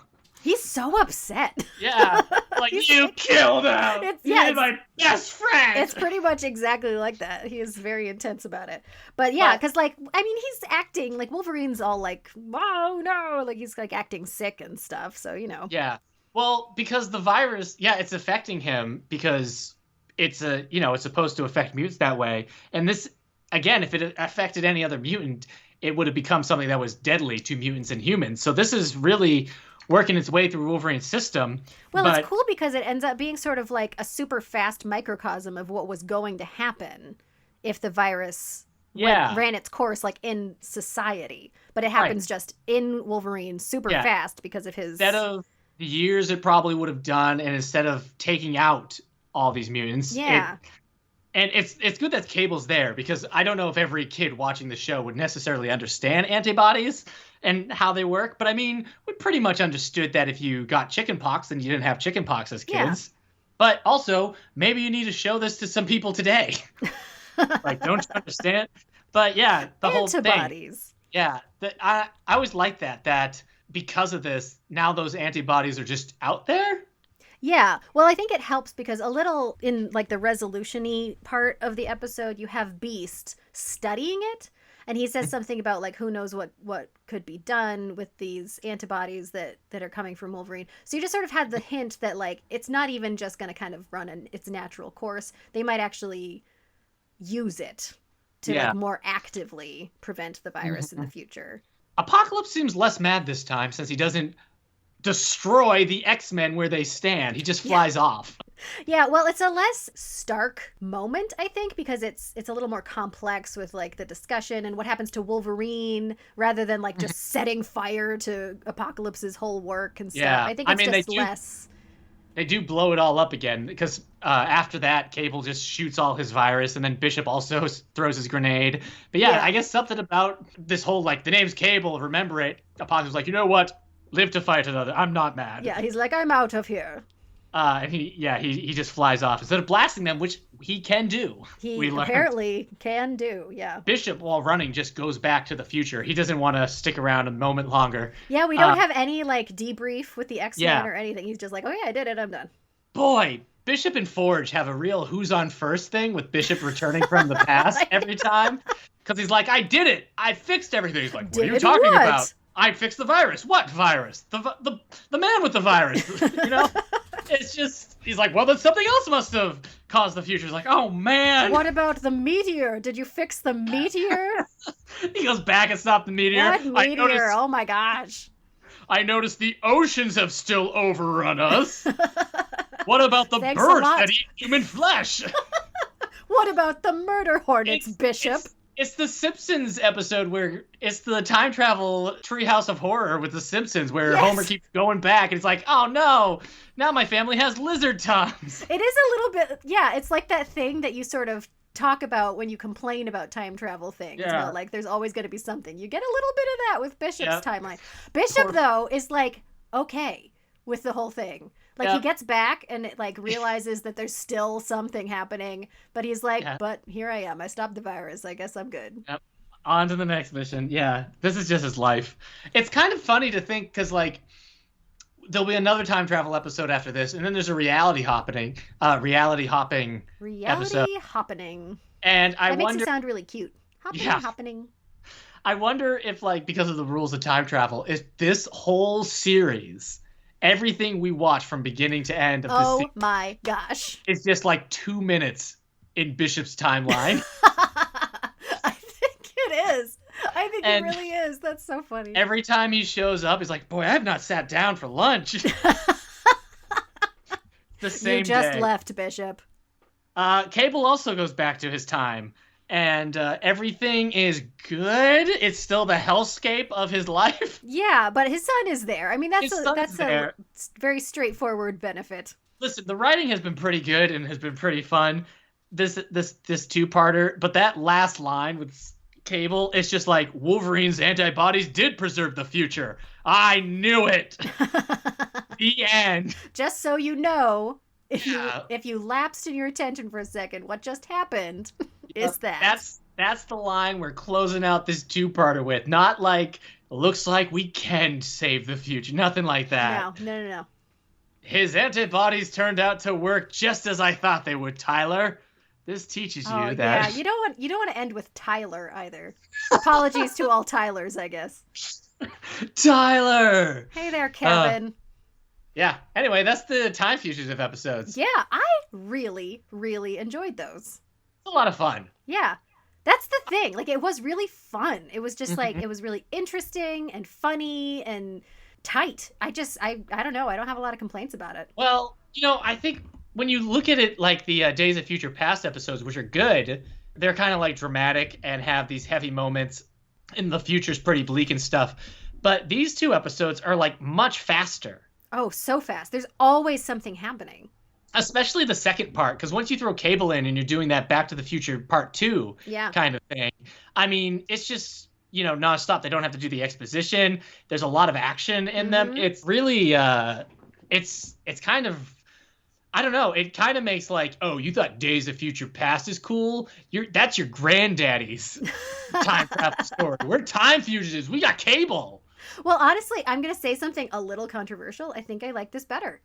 He's so upset. Yeah. Like, you killed him! You're my best friend! It's pretty much exactly like that. He is very intense about it. But yeah, because, like, I mean, he's acting, like, Wolverine's all like, oh, no! Like, he's, like, acting sick and stuff, so, you know. Yeah. Well, because the virus, it's affecting him because it's it's supposed to affect mutants that way. And this, again, if it affected any other mutant, it would have become something that was deadly to mutants and humans. So this is really working its way through Wolverine's system. Well, it's cool because it ends up being sort of like a super fast microcosm of what was going to happen if the virus ran its course, like, in society. But it happens just in Wolverine super fast because of his... Instead of the years it probably would have done, and instead of taking out all these mutants... Yeah. And it's good that Cable's there, because I don't know if every kid watching the show would necessarily understand antibodies and how they work. But I mean, we pretty much understood that if you got chickenpox, then you didn't have chickenpox as kids. Yeah. But also, maybe you need to show this to some people today. Like, don't you understand? But yeah, the whole thing. Antibodies. Yeah. I always like that because of this, now those antibodies are just out there. Yeah, well, I think it helps because a little in, like, the resolution-y part of the episode, you have Beast studying it, and he says something about, like, who knows what could be done with these antibodies that are coming from Wolverine. So you just sort of had the hint that, like, it's not even just going to kind of run its natural course. They might actually use it to like, more actively prevent the virus in the future. Apocalypse seems less mad this time since he doesn't destroy the X-Men where they stand. He just flies off. Yeah, well, it's a less stark moment, I think, because it's a little more complex with, like, the discussion and what happens to Wolverine rather than, like, just setting fire to Apocalypse's whole work and stuff. Yeah. I think it's less... They do blow it all up again because after that, Cable just shoots all his virus, and then Bishop also throws his grenade. But yeah, I guess something about this whole, like, the name's Cable, remember it. Apocalypse is like, you know what? Live to fight another. I'm not mad. Yeah, he's like, I'm out of here. And he just flies off instead of blasting them, which he can do. He apparently can do, yeah. Bishop, while running, just goes back to the future. He doesn't want to stick around a moment longer. Yeah, we don't have any, like, debrief with the X-Men or anything. He's just like, oh yeah, I did it, I'm done. Boy, Bishop and Forge have a real who's on first thing with Bishop returning from the past every time. Because he's like, I did it. I fixed everything. He's like, what are you Did talking what? about? I fixed the virus. What virus? The man with the virus. You know? It's just, he's like, well, then something else must have caused the future. He's like, oh, man. What about the meteor? Did you fix the meteor? He goes back and stopped the meteor. What meteor? Oh, my gosh. I noticed the oceans have still overrun us. What about the Thanks a birds lot. that eat human flesh? What about the murder hornets, Bishop? It's the Simpsons episode where it's the time travel treehouse of horror with the Simpsons where Yes. Homer keeps going back and it's like, oh no, now my family has lizard tongues. It is a little bit, yeah, it's like that thing that you sort of talk about when you complain about time travel things. Yeah. About, like, there's always going to be something. You get a little bit of that with Bishop's Yep. timeline. Bishop, though, is like, okay with the whole thing. Like, he Yep. gets back and it, like, realizes that there's still something happening, but he's like, Yeah. but here I am. I stopped the virus. I guess I'm good. Yep. On to the next mission. Yeah, this is just his life. It's kind of funny to think because, like, there'll be another time travel episode after this, and then there's a reality hopping Reality episode. happening. And I That makes wonder, it sound really cute. Yeah. Happening. I wonder if, like, because of the rules of time travel, if this whole series, everything we watch from begining to end of this Oh series my gosh. is just like 2 minutes in Bishop's timeline. I think it is. I think And it really is. That's so funny. Every time he shows up, he's like, boy, I have not sat down for lunch. The same You just day. left, Bishop. Cable also goes back to his time, and everything is good. It's still the hellscape of his life. Yeah, but his son is there. I mean, that's His a, son's that's there. a very straightforward benefit. Listen, the writing has been pretty good and has been pretty fun. This two-parter, but that last line with Cable, it's just like Wolverine's antibodies did preserve the future. I knew it. The end. Just so you know, Yeah. if you lapsed in your attention for a second, what just happened is that. That's the line we're closing out this two-parter with. Not like, looks like we can save the future. Nothing like that. No. His antibodies turned out to work just as I thought they would, Tyler. This teaches you Oh, that. yeah, you don't want to end with Tyler either. Apologies to all Tylers, I guess. Tyler! Hey there, Kevin. Yeah, anyway, that's the Time Fugitive episodes. Yeah, I really, really enjoyed those. It's a lot of fun. Yeah. That's the thing. Like, it was really fun. It was just like, Mhm. it was really interesting and funny and tight. I don't know. I don't have a lot of complaints about it. Well, I think when you look at it like the Days of Future Past episodes, which are good, they're kind of like dramatic and have these heavy moments, and the future's pretty bleak and stuff. But these two episodes are like much faster. Oh, so fast. There's always something happening. Especially the second part, because once you throw Cable in and you're doing that Back to the Future Part 2 Yeah. kind of thing, I mean, it's just, nonstop. They don't have to do the exposition. There's a lot of action in them. Mhm. It's really, it's kind of, I don't know. It kind of makes like, oh, you thought Days of Future Past is cool? That's your granddaddy's time travel story. We're time fugitives. We got Cable. Well, honestly, I'm going to say something a little controversial. I think I like this better.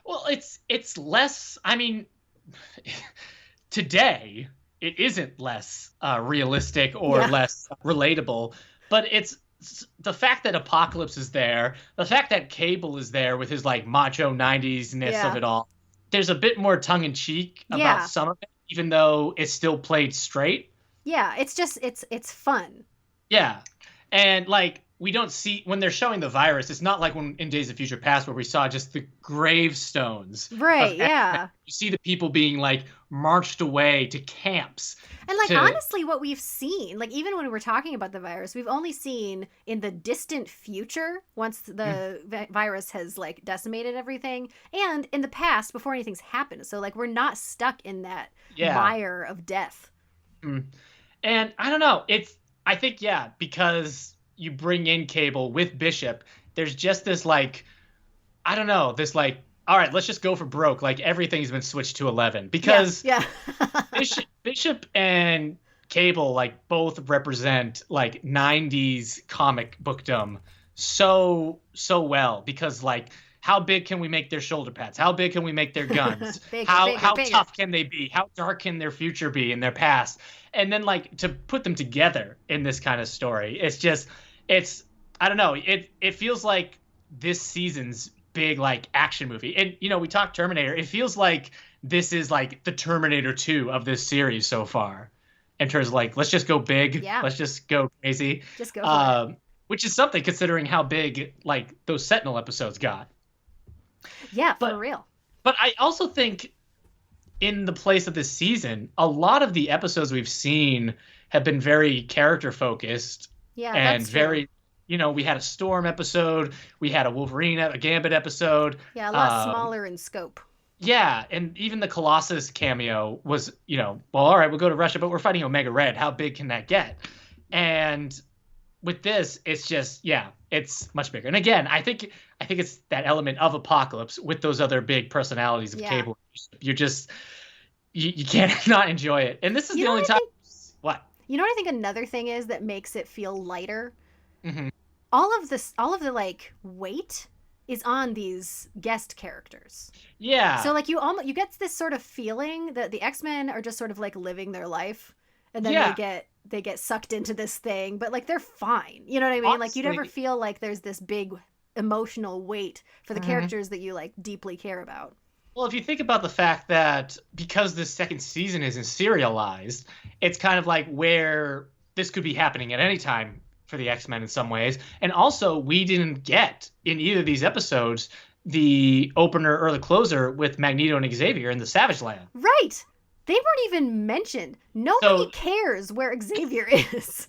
Well, it's less, I mean, today it isn't less realistic or Yeah. less relatable, but it's the fact that Apocalypse is there, the fact that Cable is there with his like macho 90s-ness Yeah. of it all. There's a bit more tongue in cheek about Yeah. some of it, even though it's still played straight. Yeah, it's just, it's fun. Yeah. And like, we don't see when they're showing the virus, it's not like when in Days of Future Past where we saw just the gravestones. Right, of yeah. X-Men. You see the people being like marched away to camps. And like, to- honestly, what we've seen, like, even when we're talking about the virus, we've only seen in the distant future, once the virus has like decimated everything, and in the past before anything's happened. So like, we're not stuck in that Yeah. mire of death. And I don't know. I think, yeah, because you bring in Cable with Bishop, there's just this like, I don't know, this like, all right, let's just go for broke. Like everything's been switched to 11 because Yeah. Bishop and Cable like both represent like 90s comic bookdom so well because like how big can we make their shoulder pads? How big can we make their guns? Bigger, how bigger, how bigger. tough can they be? How dark can their future be in their past? And then like to put them together in this kind of story, it's I don't know. It feels like this season's big like action movie. And you know, we talked Terminator. It feels like this is like the Terminator 2 of this series so far. In terms of like, let's just go big. Yeah. Let's just go crazy. Just go for it. Which is something considering how big like those Sentinel episodes got. Yeah, for real. But I also think in the place of this season, a lot of the episodes we've seen have been very character focused. Yeah, and that's very true. You know, we had a Storm episode, we had a Wolverine, a Gambit episode. Yeah, a lot smaller in scope. Yeah, and even the Colossus cameo was, you know, well, all right, we'll go to Russia, but we're fighting Omega Red. How big can that get? And with this, it's just, yeah, it's much bigger. And again, I think it's that element of Apocalypse with those other big personalities of Cable. You're just, you can't not enjoy it. And this is the only time. What? You know what I think another thing is that makes it feel lighter? Mm-hmm. All of the like weight is on these guest characters. Yeah. So like you get this sort of feeling that the X-Men are just sort of like living their life, and then they get sucked into this thing, but like they're fine. You know what I mean? Honestly, like you never feel like there's this big emotional weight for the characters that you like deeply care about. Well, if you think about the fact that because this second season isn't serialized, it's kind of like where this could be happening at any time for the X-Men in some ways. And also, we didn't get in either of these episodes the opener or the closer with Magneto and Xavier in the Savage Land. Right. They weren't even mentioned. Nobody cares where Xavier is.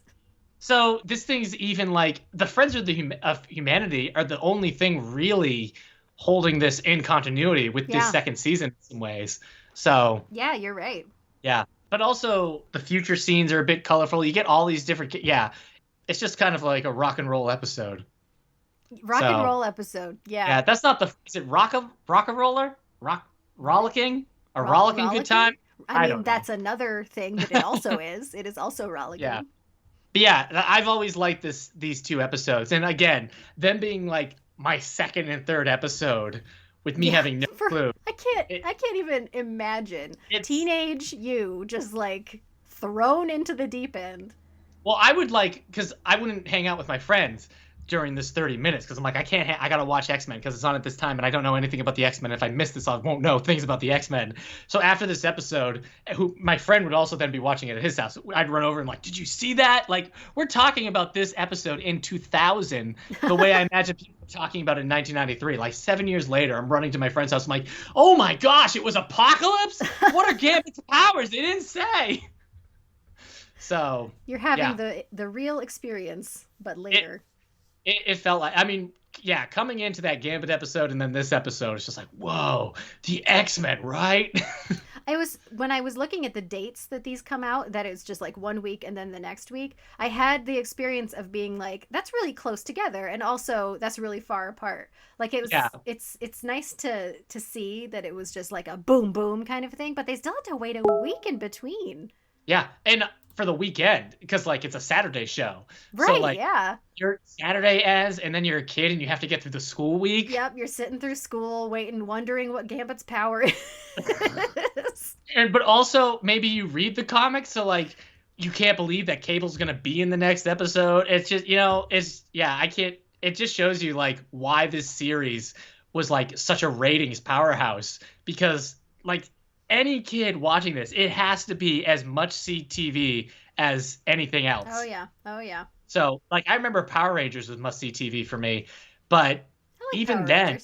So this thing's even like the Friends of Humanity are the only thing really holding this in continuity with this second season in some ways. So yeah, you're right. Yeah. But also the future scenes are a bit colorful. You get all these different it's just kind of like a rock and roll episode. And roll episode, yeah. Yeah, that's not is it rock-a-roller? Rollicking? A rollicking good time? I mean, that's another thing that it also is. It is also rollicking. Yeah. But yeah, I've always liked these two episodes. And again, them being like my second and third episode with me having no clue. I can't even imagine teenage you just like thrown into the deep end. Well, I would because I wouldn't hang out with my friends during this 30 minutes because I'm like, I got to watch X-Men because it's on at this time and I don't know anything about the X-Men. If I miss this, I won't know things about the X-Men. So after this episode, my friend would also then be watching it at his house. I'd run over and like, did you see that? Like, we're talking about this episode in 2000, the way I imagine people talking about it in 1993. Like 7 years later, I'm running to my friend's house. I'm like, oh my gosh, it was Apocalypse? What are Gambit's powers? They didn't say. So you're having the real experience, but later. It felt like, I mean, yeah, coming into that Gambit episode and then this episode, it's just like, whoa, the X-Men, right? When I was looking at the dates that these come out, that it's just like 1 week and then the next week, I had the experience of being like, that's really close together, and also that's really far apart. Like it was, it's nice to see that it was just like a boom boom kind of thing, but they still had to wait a week in between. Yeah, and for the weekend, because like it's a Saturday show. Right, so, like, yeah. You're Saturday and then you're a kid and you have to get through the school week. Yep, you're sitting through school, wondering what Gambit's power is. But also, maybe you read the comics, so like, you can't believe that Cable's gonna be in the next episode. It's just, I can't, it just shows you like why this series was like such a ratings powerhouse, because like, any kid watching this, it has to be as much CTV as anything else. Oh yeah. So, like, I remember Power Rangers was must-see TV for me, but even then,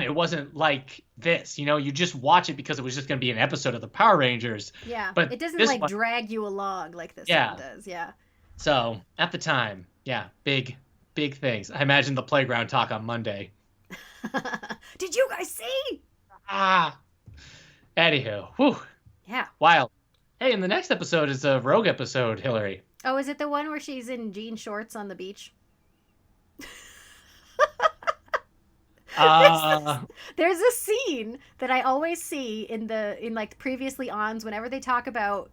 it wasn't like this. You know, you just watch it because it was just going to be an episode of the Power Rangers. Yeah, but it doesn't drag you along like this one does. Yeah. So at the time, big things. I imagine the playground talk on Monday. Did you guys see? Anywho, whew. Yeah. Wild. Hey, and the next episode is a Rogue episode, Hilary. Oh, is it the one where she's in jean shorts on the beach? There's a scene that I always see in like previously ons whenever they talk about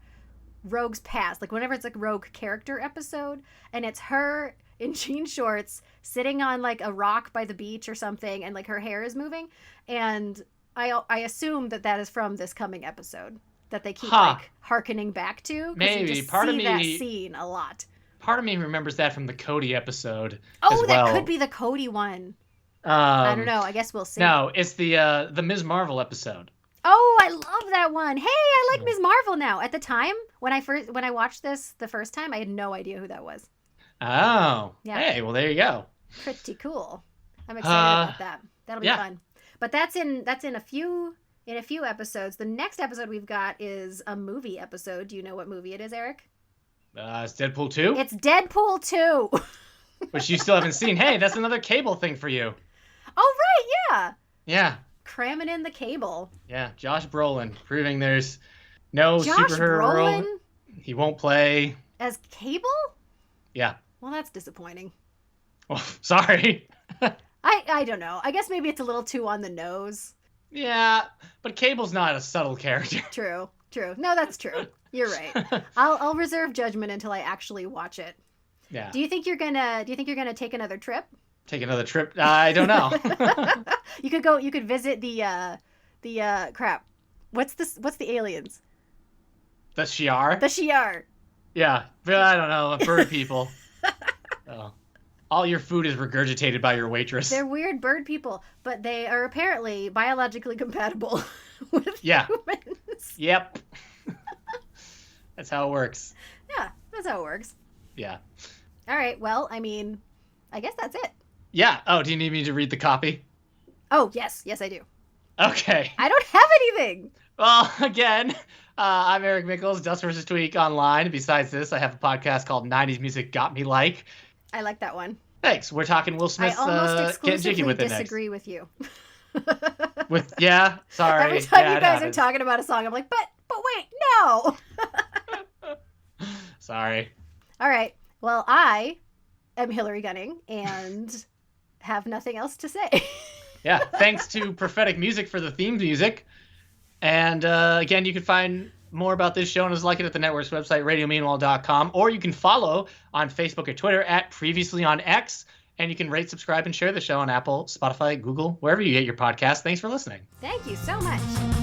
Rogue's past, like whenever it's like Rogue character episode, and it's her in jean shorts sitting on like a rock by the beach or something, and like her hair is moving, and I assume that is from this coming episode that they keep like hearkening back to. Maybe you just part see of me that scene a lot. Part of me remembers that from the Cody episode. Oh, as well. That could be the Cody one. I don't know. I guess we'll see. No, it's the Ms. Marvel episode. Oh, I love that one. Hey, I like Ms. Marvel now. At the time when I watched this the first time, I had no idea who that was. Oh, yeah. Hey, well there you go. Pretty cool. I'm excited about that. That'll be fun. But that's in a few episodes. The next episode we've got is a movie episode. Do you know what movie it is, Eric? It's Deadpool 2? It's Deadpool 2. Which you still haven't seen. Hey, that's another Cable thing for you. Oh, right, yeah. Yeah. Cramming in the Cable. Yeah, Josh Brolin, proving there's no Josh superhero Brolin? role. He won't play. As Cable? Yeah. Well, that's disappointing. Well, sorry. I don't know. I guess maybe it's a little too on the nose. Yeah, but Cable's not a subtle character. True. No, that's true. You're right. I'll reserve judgment until I actually watch it. Yeah. Do you think you're gonna take another trip? Take another trip? I don't know. You could visit the crap. What's the aliens? The Shi'ar? The Shi'ar. Yeah, but I don't know. Bird people. Oh. All your food is regurgitated by your waitress. They're weird bird people, but they are apparently biologically compatible with humans. Yep. That's how it works. Yeah, that's how it works. Yeah. All right. Well, I mean, I guess that's it. Yeah. Oh, do you need me to read the copy? Oh, yes. Yes, I do. Okay. I don't have anything. Well, again, I'm Eric Mickles, Dust vs. Tweak online. Besides this, I have a podcast called 90s Music Got Me Like. I like that one. Thanks. We're talking Will Smith's I almost exclusively with it disagree with you. Sorry. Every time you guys are talking about a song, I'm like, but wait, no. Sorry. All right. Well, I am Hilary Gunning and have nothing else to say. Yeah. Thanks to Prophetic Music for the theme music. And again, you can find more about this show and is like it at the network's website, radiomeanwhile.com, or you can follow on Facebook or Twitter at Previously on X, and you can rate, subscribe, and share the show on Apple, Spotify, Google, wherever you get your podcasts. Thanks for listening. Thank you so much.